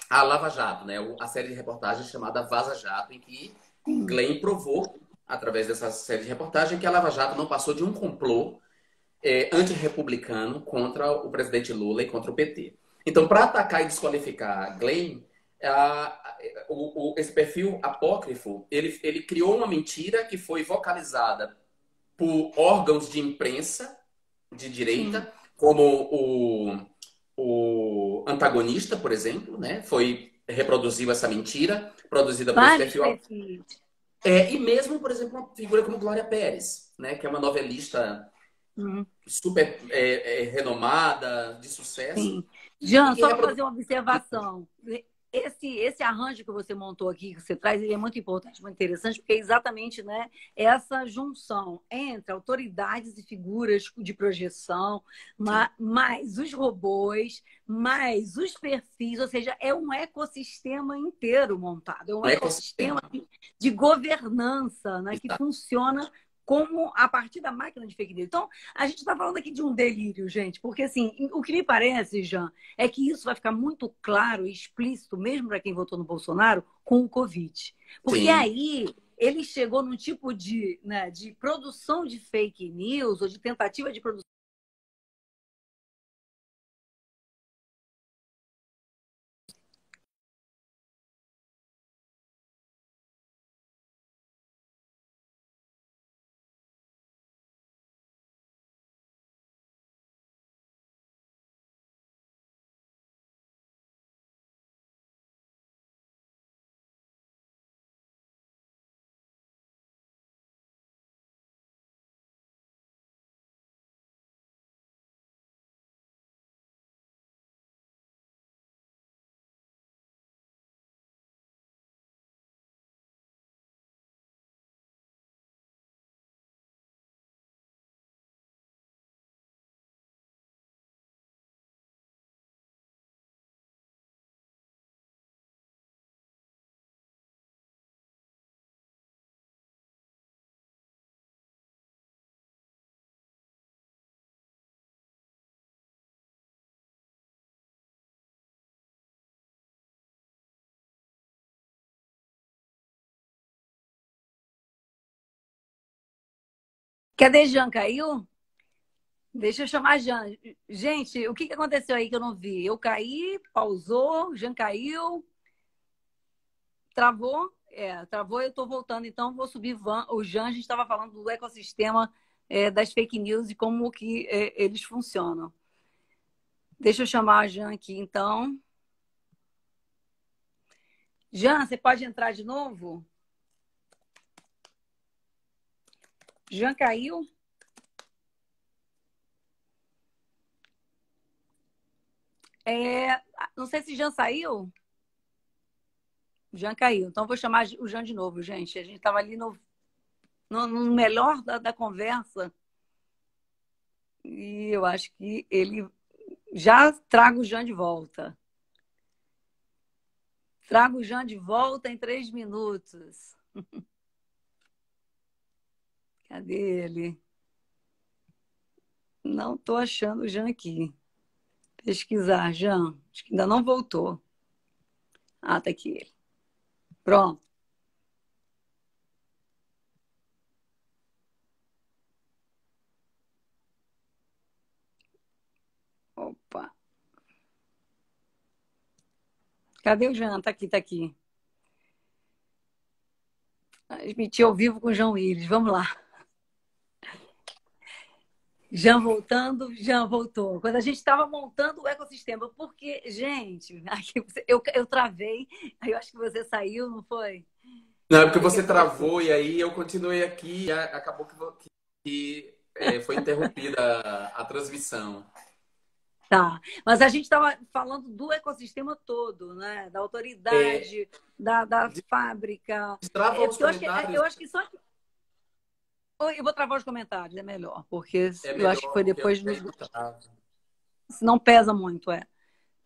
a Lava Jato, né? A série de reportagens chamada Vaza Jato, em que Sim. Glenn provou, através dessa série de reportagens, que a Lava Jato não passou de um complô antirrepublicano contra o presidente Lula e contra o PT. Então, para atacar e desqualificar Glenn, esse perfil apócrifo, ele criou uma mentira que foi vocalizada por órgãos de imprensa de Sim. direita, como o antagonista, por exemplo, né? Reproduziu essa mentira, produzida por esse Vários perfil. perfis. E mesmo, por exemplo, uma figura como Glória Pérez, né? Que é uma novelista Hum. super renomada, de sucesso, Sim. Jean, que só para reproduz. fazer uma observação. Esse arranjo que você montou aqui, que você traz, ele é muito importante, muito interessante, porque é exatamente, né, essa junção entre autoridades e figuras de projeção, mais os robôs, mais os perfis, ou seja, é um ecossistema inteiro montado, é um Um ecossistema ecossistema. de governança, né, que funciona como a partir da máquina de fake news. Então, a gente está falando aqui de um delírio, gente, porque assim, o que me parece, Jean, é que isso vai ficar muito claro e explícito, mesmo para quem votou no Bolsonaro, com o Covid. Porque Sim. aí ele chegou num tipo de, né, de produção de fake news ou de tentativa de produção Cadê Jean? Caiu? Deixa eu chamar a Jean. Gente, o que aconteceu aí que eu não vi? Eu caí, pausou, Jean caiu, travou? Travou, eu estou voltando, então vou subir o Jean. A gente estava falando do ecossistema das fake news e como que eles funcionam. Deixa eu chamar a Jean aqui, então. Jean, você pode entrar de novo? Jean caiu? Não sei se Jean saiu. Jean caiu. Então, vou chamar o Jean de novo, gente. A gente estava ali no melhor da conversa. E eu acho que ele já traga o Jean de volta. Trago o Jean de volta em 3 minutos. Cadê ele? Não estou achando o Jean aqui. Pesquisar, Jean. Acho que ainda não voltou. Ah, tá aqui ele. Pronto. Opa. Cadê o Jean? Tá aqui, tá aqui. Transmitir ao vivo com o João Willis. Vamos lá. Jean voltando, Jean voltou. Quando a gente estava montando o ecossistema, porque, gente, aqui eu travei, aí eu acho que você saiu, não foi? Não, é porque você travou e aí eu continuei aqui e acabou que foi interrompida a transmissão. Tá, mas a gente estava falando do ecossistema todo, né? Da autoridade, da fábrica. Destrava os comentários. Eu acho que só. Eu vou travar os comentários, é melhor, porque É eu acho que foi porque depois. eu travo. Não pesa muito,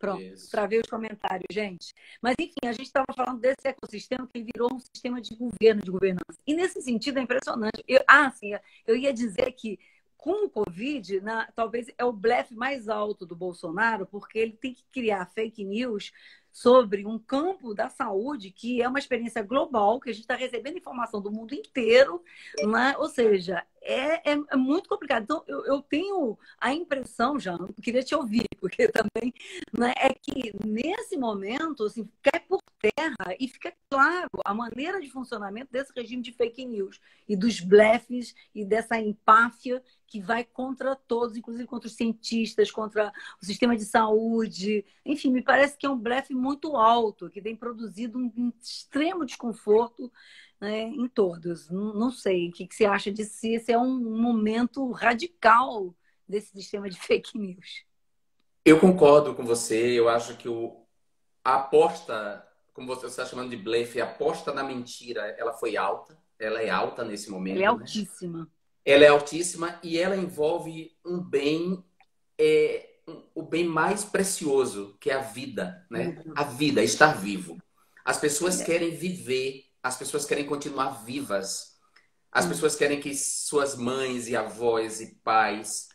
Pronto, Isso. travei os comentários, gente. Mas, enfim, a gente estava falando desse ecossistema que virou um sistema de governo, de governança. E, nesse sentido, é impressionante. Eu ia dizer que, com o Covid, talvez é o blefe mais alto do Bolsonaro, porque ele tem que criar fake news sobre um campo da saúde que é uma experiência global, que a gente está recebendo informação do mundo inteiro, né? Ou seja, é muito complicado. Então, eu tenho a impressão, já, eu queria te ouvir, porque também, né, é que nesse momento assim, cai por terra e fica claro a maneira de funcionamento desse regime de fake news e dos blefes e dessa empáfia que vai contra todos, inclusive contra os cientistas, contra o sistema de saúde. Enfim, me parece que é um blefe muito alto, que tem produzido um extremo desconforto, né, em todos. Não sei, o que você acha disso? Se esse é um momento radical desse sistema de fake news. Eu concordo com você. Eu acho que a aposta, como você está chamando de blefe, a aposta na mentira, ela foi alta. Ela é alta nesse Ela é momento, né? altíssima. Ela é altíssima e ela envolve o bem mais precioso, que é a vida, né? A vida, estar vivo. As pessoas querem viver, as pessoas querem continuar vivas. As pessoas querem que suas mães e avós e pais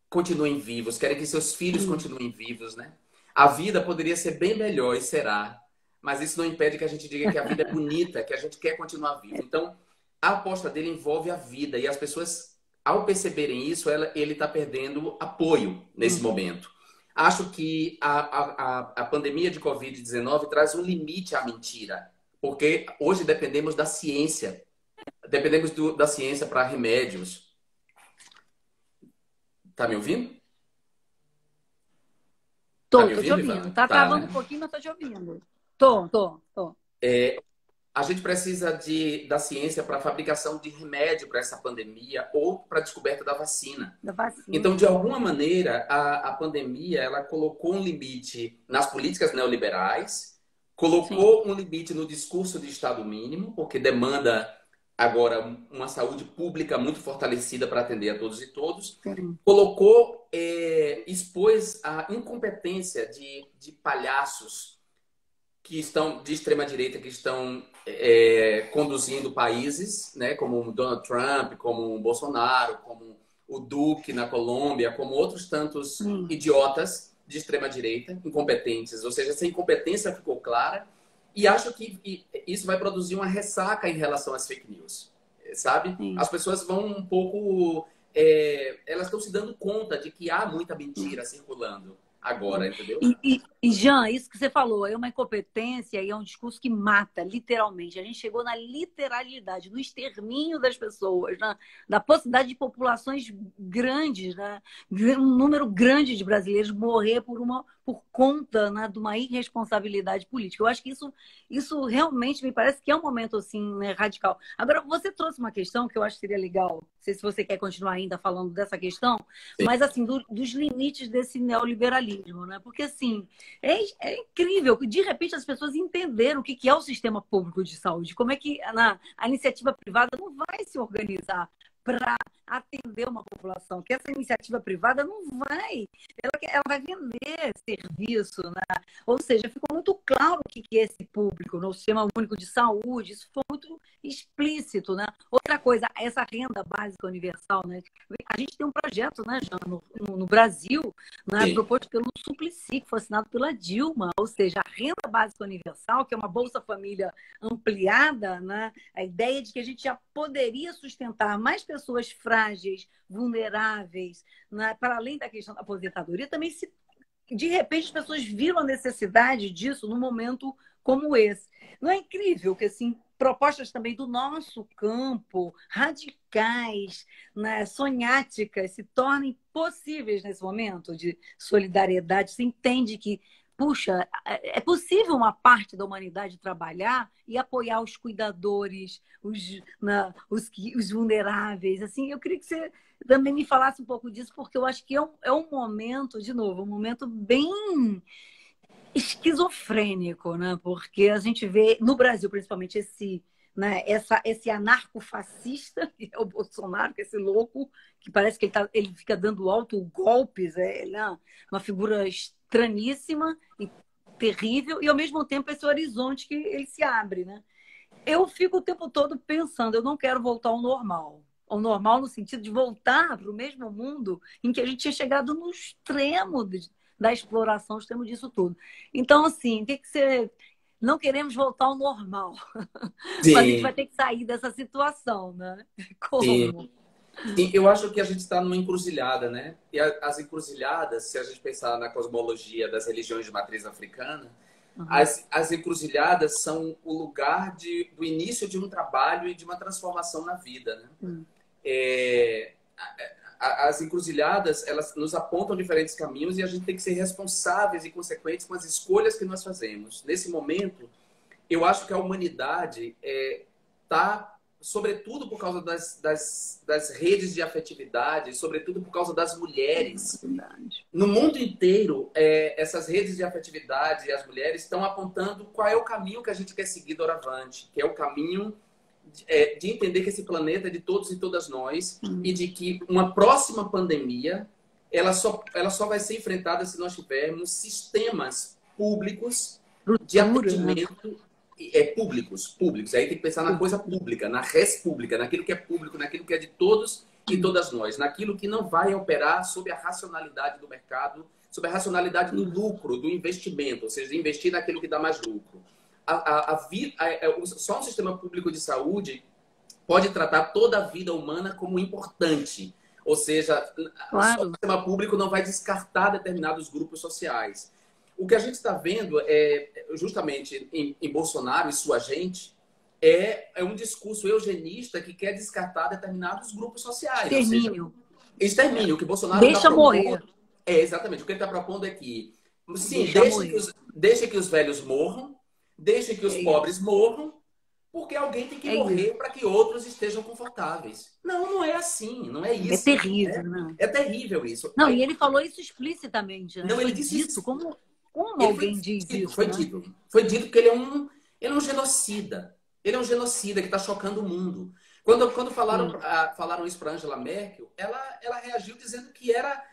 continuem vivos, querem que seus filhos continuem vivos, né? A vida poderia ser bem melhor e será, mas isso não impede que a gente diga que a vida é bonita, que a gente quer continuar vivo. Então, a aposta dele envolve a vida e as pessoas, ao perceberem isso, ele está perdendo apoio nesse momento. Acho que a pandemia de Covid-19 traz um limite à mentira, porque hoje dependemos da ciência, dependemos da ciência para remédios. Tá me ouvindo? Tô me te ouvindo, ouvindo. Ivana? Tá Tá, travando né? um pouquinho, mas tô te ouvindo. Tô. A gente precisa da ciência para a fabricação de remédio para essa pandemia ou para a descoberta da vacina. Da vacina. Então, de alguma maneira, a pandemia ela colocou um limite nas políticas neoliberais, colocou um limite no discurso de Estado mínimo, porque demanda agora uma saúde pública muito fortalecida para atender a todos e todos. Sim. Expôs a incompetência de palhaços que estão de extrema direita, que estão conduzindo países, né, como o Donald Trump, como o Bolsonaro, como o Duque na Colômbia, como outros tantos idiotas de extrema direita, incompetentes. Ou seja, essa incompetência ficou clara e acho que isso vai produzir uma ressaca em relação às fake news. sabe? Sim. As pessoas vão um pouco... elas estão se dando conta de que há muita mentira circulando agora, entendeu? Jean, isso que você falou é uma incompetência e é um discurso que mata, literalmente. A gente chegou na literalidade, no extermínio das pessoas, da possibilidade de populações grandes, né? Um número grande de brasileiros morrer por conta, né, de uma irresponsabilidade política. Eu acho que isso realmente me parece que é um momento assim, né, radical. Agora, você trouxe uma questão que eu acho que seria legal, não sei se você quer continuar ainda falando dessa questão, mas assim, dos limites desse neoliberalismo, né? Porque assim, é incrível que de repente as pessoas entenderam o que é o sistema público de saúde, como é que a iniciativa privada não vai se organizar para atender uma população, que essa iniciativa privada não vai, ela vai vender serviço, né? Ou seja, ficou muito claro o que é esse público no Sistema Único de Saúde, isso foi muito explícito, né? Outra coisa, essa renda básica universal, né? A gente tem um projeto, né, Jean, no Brasil, né, Sim. proposto pelo Suplicy, que foi assinado pela Dilma, ou seja, a renda básica universal, que é uma Bolsa Família ampliada, né? A ideia de que a gente já poderia sustentar mais pessoas frágeis, vulneráveis, né, para além da questão da aposentadoria, também se de repente as pessoas viram a necessidade disso num momento como esse. Não é incrível que assim propostas também do nosso campo, radicais, né, sonháticas, se tornem possíveis nesse momento de solidariedade? Você entende que, puxa, é possível uma parte da humanidade trabalhar e apoiar os cuidadores, os vulneráveis. Assim, eu queria que você também me falasse um pouco disso, porque eu acho que é um momento, de novo, um momento bem esquizofrênico, né? Porque a gente vê no Brasil, principalmente, esse anarcofascista, que é o Bolsonaro, que é esse louco, que parece que ele fica dando golpes, ele é uma figura estranhíssima e terrível, e ao mesmo tempo esse horizonte que ele se abre, né? Eu fico o tempo todo pensando, eu não quero voltar ao normal. Ao normal no sentido de voltar para o mesmo mundo em que a gente tinha chegado no extremo da exploração, extremo disso tudo. Então, assim, o que você... Não queremos voltar ao normal. Mas a gente vai Sim, ter que sair dessa situação, né? sim. Como? Sim, eu acho que a gente está numa encruzilhada, né? E as encruzilhadas, se a gente pensar na cosmologia das religiões de matriz africana, Uhum. as encruzilhadas são o lugar do início de um trabalho e de uma transformação na vida, né? Uhum. É, as encruzilhadas, elas nos apontam diferentes caminhos e a gente tem que ser responsáveis e consequentes com as escolhas que nós fazemos. Nesse momento, eu acho que a humanidade está, sobretudo por causa das redes de afetividade, sobretudo por causa das mulheres. Verdade. No mundo inteiro, essas redes de afetividade e as mulheres estão apontando qual é o caminho que a gente quer seguir doravante, que é o caminho de entender que esse planeta é de todos e todas nós e de que uma próxima pandemia ela só vai ser enfrentada se nós tivermos sistemas públicos de Estrutura, né? atendimento públicos. Aí tem que pensar na coisa pública, na res pública, naquilo que é público, naquilo que é de todos e todas nós, naquilo que não vai operar sob a racionalidade do mercado, sob a racionalidade do lucro, do investimento, ou seja, investir naquilo que dá mais lucro. Só um sistema público de saúde pode tratar toda a vida humana como importante. Ou seja, só o Claro. sistema público não vai descartar determinados grupos sociais. O que a gente está vendo justamente em Bolsonaro e sua gente, é um discurso eugenista que quer descartar determinados grupos sociais. Ou seja, Extermínio. extermínio. O que Bolsonaro está Deixa morrer. propondo exatamente o que ele está propondo é que, sim, Deixa morrer. deixe que os velhos morram, deixe que os É pobres isso. morram, porque alguém tem que É isso. morrer para que outros estejam confortáveis. Não, não é assim, não é É isso. terrível, né? É terrível isso. Não, e ele falou isso explicitamente, né? Não, Foi ele disse dito. isso. Como Ele foi alguém diz dito, isso, né? foi dito que ele é um genocida. Ele é um genocida que está chocando o mundo. Quando Sim. falaram isso para Angela Merkel, ela reagiu dizendo que era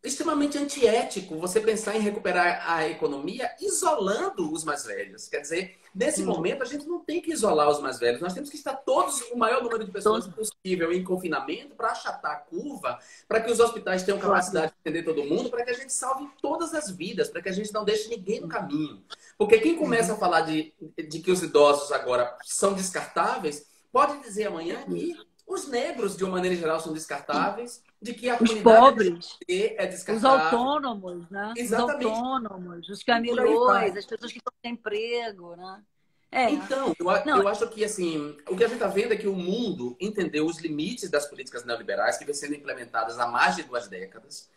extremamente antiético você pensar em recuperar a economia isolando os mais velhos. Quer dizer, nesse Sim. momento a gente não tem que isolar os mais velhos. Nós temos que estar todos, o maior número de pessoas Todo, possível em confinamento para achatar a curva, para que os hospitais tenham claro. capacidade de atender todo mundo, para que a gente salve todas as vidas, para que a gente não deixe ninguém no caminho. Porque quem começa a falar de que os idosos agora são descartáveis, pode dizer amanhã que os negros, de uma maneira geral, são descartáveis, de que a Os comunidade pobres, LGBT é os descartável. autônomos, né? Os Exatamente. autônomos, os E por aí camelôs, vai. as pessoas que estão sem emprego, né? É. Então, Não, eu acho que assim, o que a gente está vendo é que o mundo entendeu os limites das políticas neoliberais que vêm sendo implementadas há mais de 2 décadas.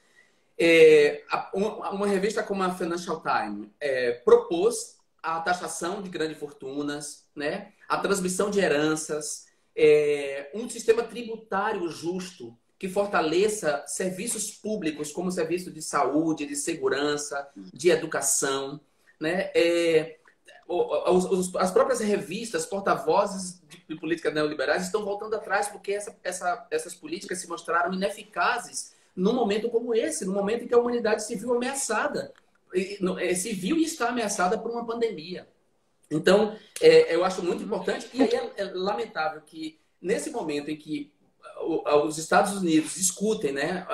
Uma revista como a Financial Times propôs a taxação de grandes fortunas, né? A transmissão de heranças, um sistema tributário justo que fortaleça serviços públicos como serviço de saúde, de segurança, de educação, né? As próprias revistas, porta-vozes de políticas neoliberais estão voltando atrás porque essas políticas se mostraram ineficazes num momento como esse, no momento em que a humanidade se viu ameaçada, se viu e está ameaçada por uma pandemia. Então, eu acho muito importante, e aí é lamentável que nesse momento em que os Estados Unidos discutem, né,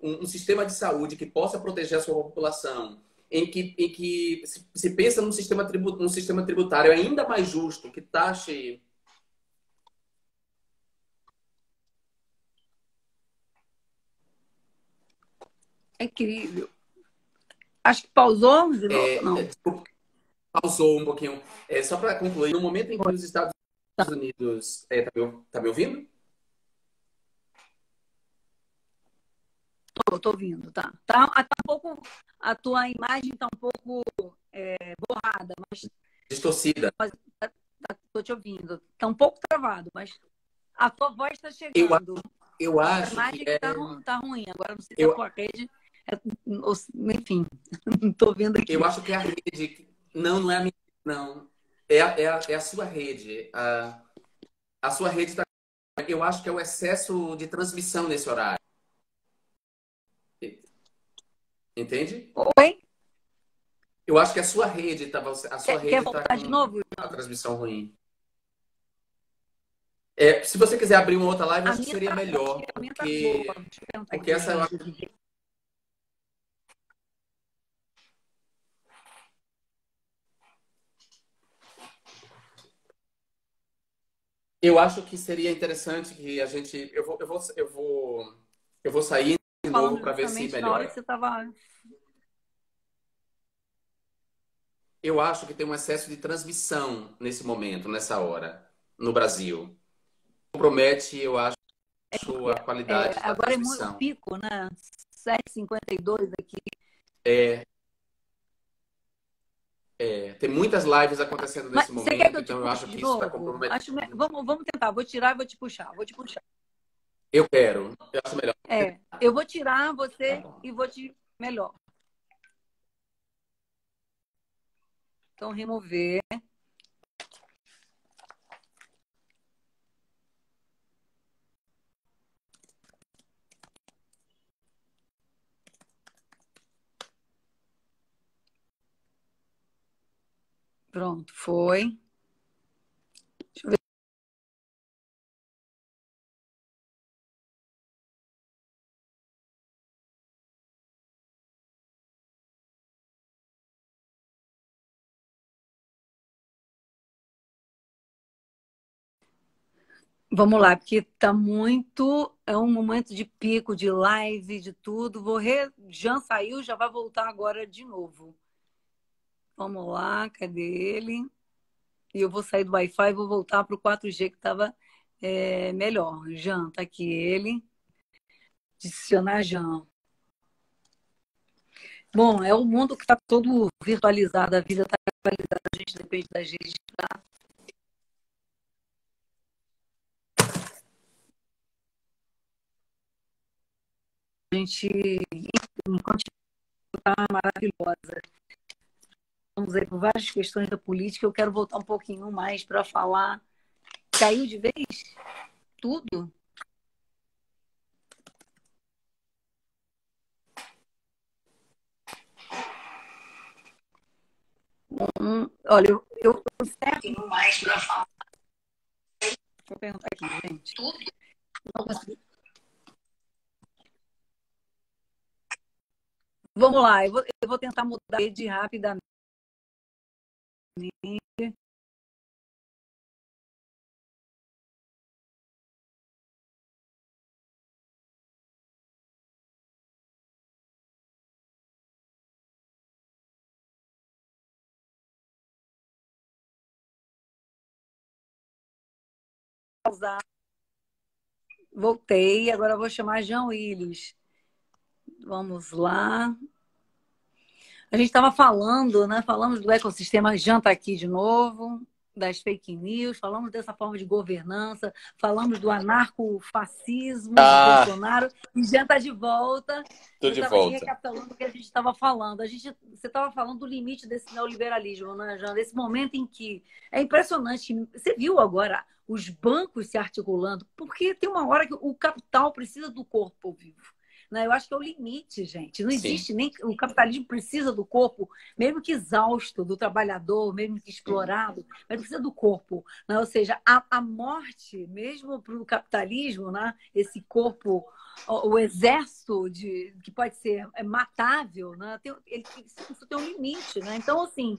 um sistema de saúde que possa proteger a sua população, em que se pensa num sistema tributário ainda mais justo, que taxe. é incrível. Acho que pausou de novo. Não. Desculpa, pausou um pouquinho. Só para concluir, no momento em que os Estados Unidos. Tá me ouvindo? Tô ouvindo, tá. Tá um pouco. A tua imagem tá um pouco borrada, mas Distorcida. tô te ouvindo. Tá um pouco travado, mas a tua voz está Eu, chegando. eu A acho imagem que é. tá ruim. Agora não sei se a Eu, tua rede. Enfim, não tô vendo aqui. eu acho que é a rede. Não, não é a minha. Não. É a sua rede. A sua rede está. Eu acho que é o excesso de transmissão nesse horário. Entende? Oi? Eu acho que a sua rede está Quer voltar de com novo, a João? transmissão ruim. Se você quiser abrir uma outra live, eu A acho que minha seria tá, melhor, a minha tá boa. porque Deixa eu perguntar porque aqui. essa eu acho, eu acho que seria interessante que a gente eu vou sair de novo Falando para ver se justamente na hora que melhora. você estava. Eu acho que tem um excesso de transmissão nesse momento, nessa hora, no Brasil. Compromete, eu acho, a qualidade da Agora é muito transmissão. pico, né? 7h52 aqui. É, tem muitas lives acontecendo Mas nesse você quer que momento, eu te então eu puxe acho de que isso está novo? comprometendo. Vamos tentar. Vou tirar e vou te puxar. Vou te puxar. Eu quero, eu acho melhor. Eu vou tirar Tá você bom. e vou te melhor. Então, remover. Pronto, foi. Deixa eu ver. Vamos lá, porque tá muito. É um momento de pico, de live, de tudo. Jean saiu, já vai voltar agora de novo. Vamos lá, cadê ele? E eu vou sair do Wi-Fi e vou voltar para o 4G que estava melhor. Jean, tá aqui ele. Adicionar Jean. Bom, é o mundo que está todo virtualizado, a vida está virtualizada, a gente depende das redes para a gente continuar maravilhosa. Vamos aí por várias questões da política. Eu quero voltar um pouquinho mais para falar. Caiu de vez? Tudo? Olha, eu encerro mais para falar. Vou perguntar aqui, gente. Tudo? Não consegui. Vamos lá, eu vou tentar mudar a rede rapidamente. pausar. Voltei, agora eu vou chamar João Willis. Vamos lá. A gente estava falando, né? Falamos do ecossistema, Jean está aqui de novo, das fake news, falamos dessa forma de governança, falamos do anarcofascismo de Bolsonaro, e Jean está de volta. Tô de volta. Recapitulando o que a gente estava falando. Você estava falando do limite desse neoliberalismo, né, Jean? Desse momento em que é impressionante. Você viu agora os bancos se articulando, porque tem uma hora que o capital precisa do corpo vivo. Eu acho que é o limite, gente. Não existe nem... O capitalismo precisa do corpo, mesmo que exausto, do trabalhador, mesmo que explorado, mas precisa do corpo. Né? Ou seja, a morte, mesmo para o capitalismo, né? Esse corpo, o exército que pode ser matável, né? Isso tem um limite. Né? Então, assim...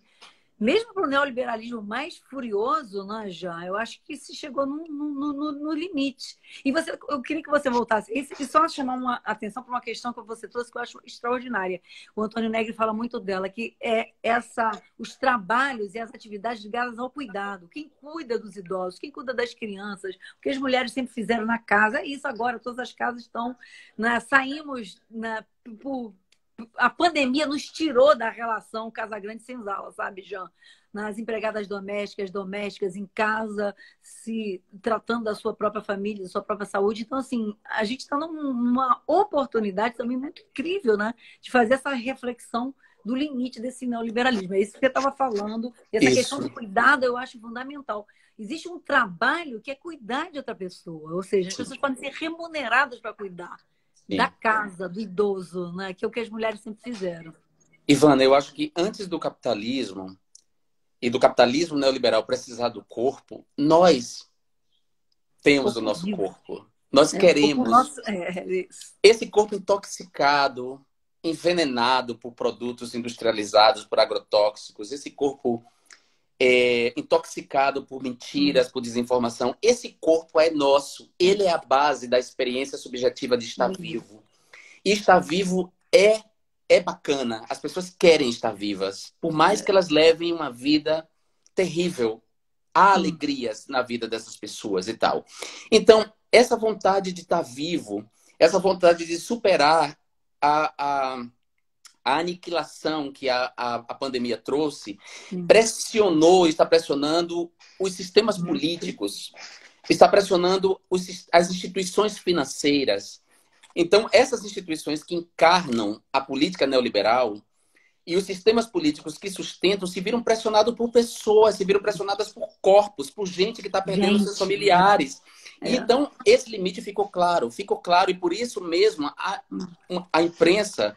Mesmo para o neoliberalismo mais furioso, né, já, eu acho que se chegou no limite. E eu queria que você voltasse. E só chamar uma atenção para uma questão que você trouxe que eu acho extraordinária. O Antônio Negri fala muito dela, que é os trabalhos e as atividades ligadas ao cuidado. Quem cuida dos idosos, quem cuida das crianças, o que as mulheres sempre fizeram na casa. É isso agora, todas as casas estão... Né, saímos a pandemia nos tirou da relação Casagrande-Senzala, sabe, Jean? Nas empregadas domésticas em casa, se tratando da sua própria família, da sua própria saúde. Então, assim, a gente está numa oportunidade também muito incrível, né? De fazer essa reflexão do limite desse neoliberalismo. É isso que você estava falando. E essa questão do cuidado eu acho fundamental. Existe um trabalho que é cuidar de outra pessoa. Ou seja, as pessoas podem ser remuneradas para cuidar. Sim. Da casa, do idoso, né? Que é o que as mulheres sempre fizeram. Ivana, eu acho que antes do capitalismo e do capitalismo neoliberal precisar do corpo, nós temos o nosso corpo. Nós queremos esse corpo intoxicado, envenenado por produtos industrializados, por agrotóxicos, esse corpo intoxicado por mentiras, por desinformação. Esse corpo é nosso. Ele é a base da experiência subjetiva de estar vivo. E estar vivo é bacana. As pessoas querem estar vivas. Por mais que elas levem uma vida terrível, há alegrias na vida dessas pessoas e tal. Então, essa vontade de estar vivo, essa vontade de superar a aniquilação que a pandemia trouxe, está pressionando os sistemas políticos, está pressionando as instituições financeiras. Então, essas instituições que encarnam a política neoliberal e os sistemas políticos que sustentam se viram pressionados por pessoas, se viram pressionadas por corpos, por gente que está perdendo seus familiares. E então, esse limite ficou claro, e por isso mesmo a imprensa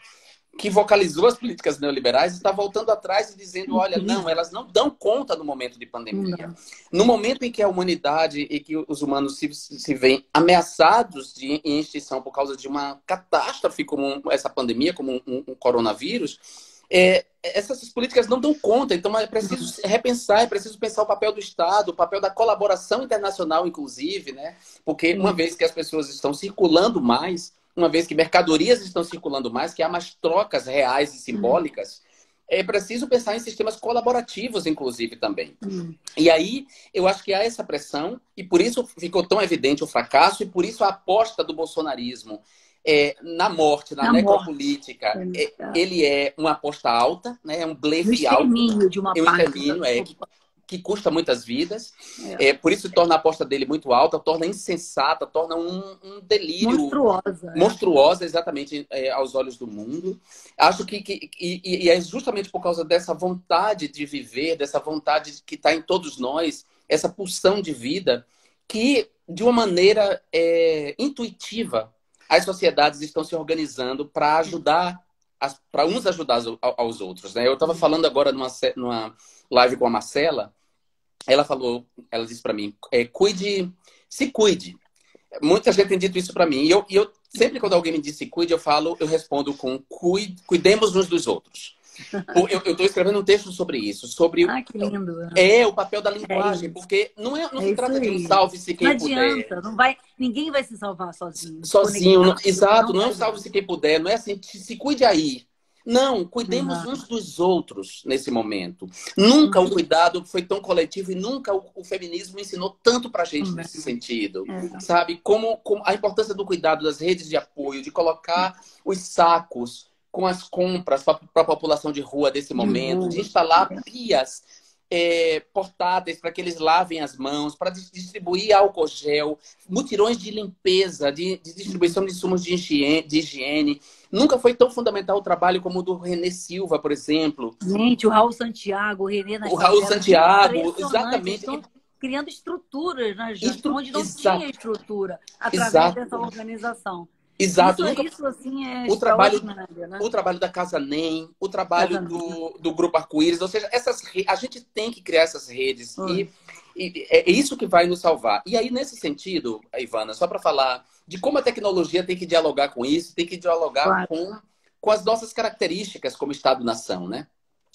que vocalizou as políticas neoliberais está voltando atrás e dizendo, olha, não, elas não dão conta no momento de pandemia. No momento em que a humanidade e que os humanos se veem ameaçados em extinção por causa de uma catástrofe como essa pandemia, como um coronavírus, essas políticas não dão conta. Então é preciso repensar, é preciso pensar o papel do Estado, o papel da colaboração internacional, inclusive, né? Porque uma vez que as pessoas estão circulando mais, uma vez que mercadorias estão circulando mais, que há mais trocas reais e simbólicas, é preciso pensar em sistemas colaborativos, inclusive, também. E aí, eu acho que há essa pressão, e por isso ficou tão evidente o fracasso, e por isso a aposta do bolsonarismo na morte, na necropolítica, ele é uma aposta alta, né? É um blefe alto. De uma parte. Que custa muitas vidas. Por isso torna a aposta dele muito alta, torna insensata, torna um delírio. Monstruosa, exatamente, aos olhos do mundo. Acho que é justamente por causa dessa vontade de viver, dessa vontade que está em todos nós, essa pulsão de vida, que, de uma maneira intuitiva, as sociedades estão se organizando para ajudar, para uns ajudar aos outros. Né? Eu estava falando agora numa live com a Marcela. Ela disse para mim, se cuide. Muita gente tem dito isso para mim. E eu sempre quando alguém me diz se cuide, eu respondo com cuidemos uns dos outros. Eu estou escrevendo um texto sobre isso, sobre que lindo. O papel da linguagem, porque não se trata de um salve-se quem puder. Não adianta, ninguém vai se salvar sozinho. Exato, não é um salve-se quem puder, não é assim, se cuide aí. Não, cuidemos Exato. uns dos outros nesse momento. Nunca o Uhum. cuidado foi tão coletivo e nunca o feminismo ensinou tanto pra gente Também. nesse sentido. É. Sabe? Como a importância do cuidado das redes de apoio, de colocar os sacos com as compras para a população de rua desse De momento, de rua. instalar pias portáteis para que eles lavem as mãos, para distribuir álcool gel, mutirões de limpeza, de distribuição de insumos de higiene. Nunca foi tão fundamental o trabalho como o do René Silva, por exemplo. Gente, o Raul Santiago, o Renê nas O Raul favelas, Santiago, impressionante. Eles exatamente. estão criando estruturas, né, Jânio, onde não Exato, tinha estrutura, através exato, dessa organização. exato. Nunca Isso assim, é o trabalho extraordinário, né? o trabalho da Casa NEM, o trabalho Casamento. do Grupo Arco-Íris, ou seja, a gente tem que criar essas redes Oi. e é isso que vai nos salvar. E aí, nesse sentido, Ivana, só para falar de como a tecnologia tem que dialogar com isso, tem que dialogar Claro. com as nossas características como Estado-nação, né?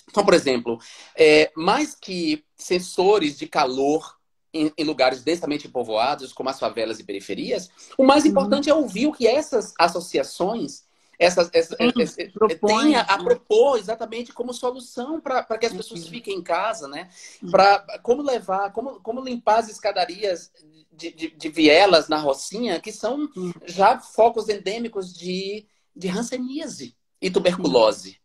Então, por exemplo, mais que sensores de calor em lugares densamente povoados, como as favelas e periferias, o mais Uhum. importante é ouvir o que essas associações têm Propõe, a né? propor exatamente como solução para que as pessoas fiquem em casa, né? Uhum. Para como limpar as escadarias de vielas na Rocinha, que são já focos endêmicos de hanseníase e Sim. tuberculose.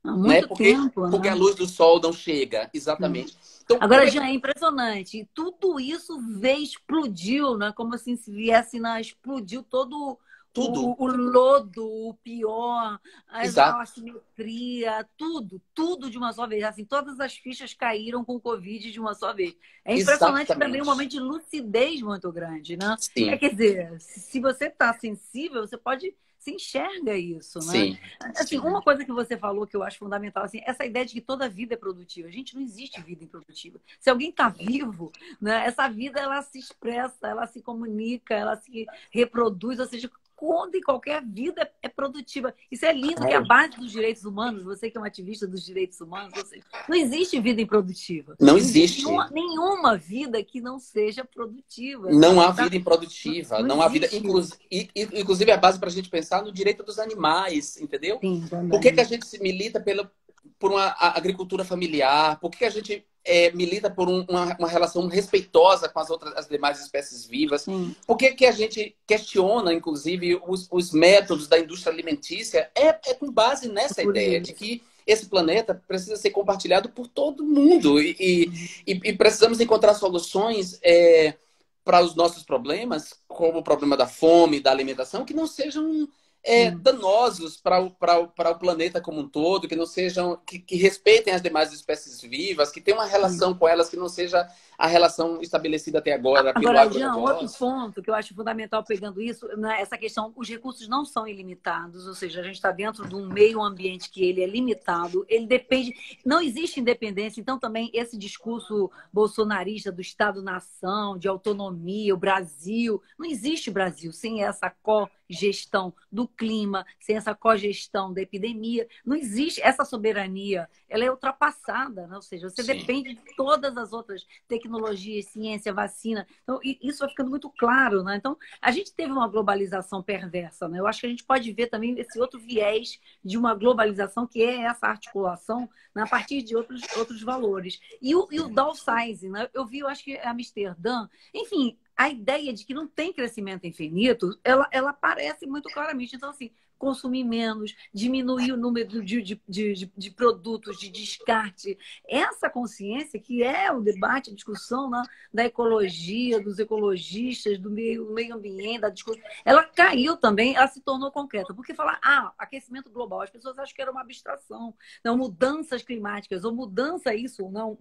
Há Né? muito tempo, Porque a né? luz do sol não chega, exatamente. Então, como Agora é já que é impressionante. E tudo isso veio, explodiu, né? Como assim se viesse na explodiu todo tudo, o lodo, o pior, a exato, assimetria, tudo de uma só vez. Assim, todas as fichas caíram com o Covid de uma só vez. É impressionante também um exatamente. momento de lucidez muito grande, né? Sim, Quer dizer, se você está sensível, você pode se enxerga isso, né? sim, Assim, sim. uma coisa que você falou que eu acho fundamental, assim, essa ideia de que toda vida é produtiva. Gente, não existe vida improdutiva. Se alguém está vivo, né, essa vida ela se expressa, ela se comunica, ela se reproduz, ou seja, toda e qualquer vida é produtiva. Isso é lindo, que é a Claro. base dos direitos humanos, você que é um ativista dos direitos humanos, ou seja, não existe vida improdutiva. Não Não existe existe. nenhuma vida que não seja produtiva. Não há Tá? vida improdutiva, Não não há vida. existe. Inclusive, é a base para a gente pensar no direito dos animais, entendeu? Sim, Por que também. a gente se milita por uma agricultura familiar? Por que a gente milita por uma relação respeitosa com as demais espécies vivas? Sim. Por que a gente questiona, inclusive, os métodos da indústria alimentícia? É com base nessa Por ideia de isso. que esse planeta precisa ser compartilhado por todo mundo e precisamos encontrar soluções para os nossos problemas, como o problema da fome, da alimentação, que não sejam danosos para o planeta como um todo, que não sejam, que respeitem as demais espécies vivas, que tenham uma relação com elas que não seja a relação estabelecida até agora pelo Agora, Jean, outro agronegócio. ponto que eu acho fundamental pegando isso, né, essa questão, os recursos não são ilimitados, ou seja, a gente está dentro de um meio ambiente que ele é limitado, ele depende, não existe independência, então também esse discurso bolsonarista do Estado-nação, de autonomia, o Brasil, não existe Brasil sem essa cogestão do clima, sem essa cogestão da epidemia, não existe essa soberania, ela é ultrapassada, né? Ou seja, você Sim, depende de todas as outras tecnologias, ciência, vacina. Então, isso vai ficando muito claro, né? Então, a gente teve uma globalização perversa, né? Eu acho que a gente pode ver também esse outro viés de uma globalização, que é essa articulação, né, a partir de outros valores. E o downsizing, né? Eu vi, eu acho que é Amsterdã, enfim, a ideia de que não tem crescimento infinito, ela aparece muito claramente. Então, assim, consumir menos, diminuir o número de produtos, de descarte. Essa consciência, que é o debate, a discussão, né, da ecologia, dos ecologistas, do meio ambiente, da discussão, ela caiu também, ela se tornou concreta. Porque falar, aquecimento global, as pessoas acham que era uma abstração. Não, mudanças climáticas, ou mudança isso, ou não,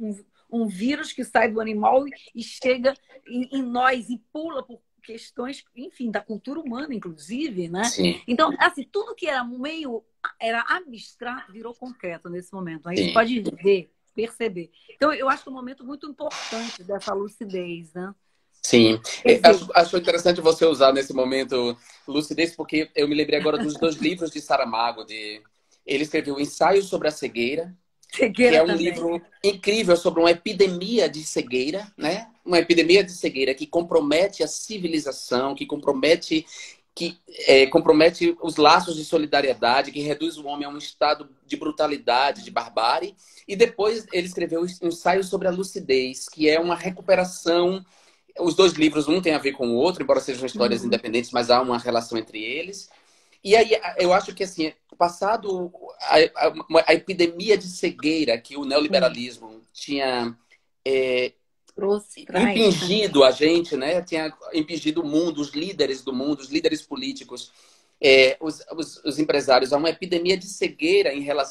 um vírus que sai do animal e chega em nós e pula por questões, enfim, da cultura humana, inclusive, né? sim, Então, assim, tudo que era abstrato virou concreto nesse momento. A gente sim. pode ver, perceber. Então, eu acho que é um momento muito importante dessa lucidez, né? Sim, Quer dizer, acho interessante você usar nesse momento lucidez, porque eu me lembrei agora dos dois livros de Saramago. Ele escreveu o Ensaio sobre a Cegueira, que cegueira é um também. livro incrível sobre uma epidemia de cegueira, né? Uma epidemia de cegueira que compromete a civilização, que compromete que compromete os laços de solidariedade, que reduz o homem a um estado de brutalidade, de barbárie. E depois ele escreveu um ensaio sobre a lucidez, que é uma recuperação. Os dois livros, um tem a ver com o outro, embora sejam histórias independentes, mas há uma relação entre eles. E aí eu acho que, assim, passado a epidemia de cegueira que o neoliberalismo tinha impingido a gente, né? Tinha impingido o mundo, os líderes do mundo, os líderes políticos, os empresários, a uma epidemia de cegueira em relação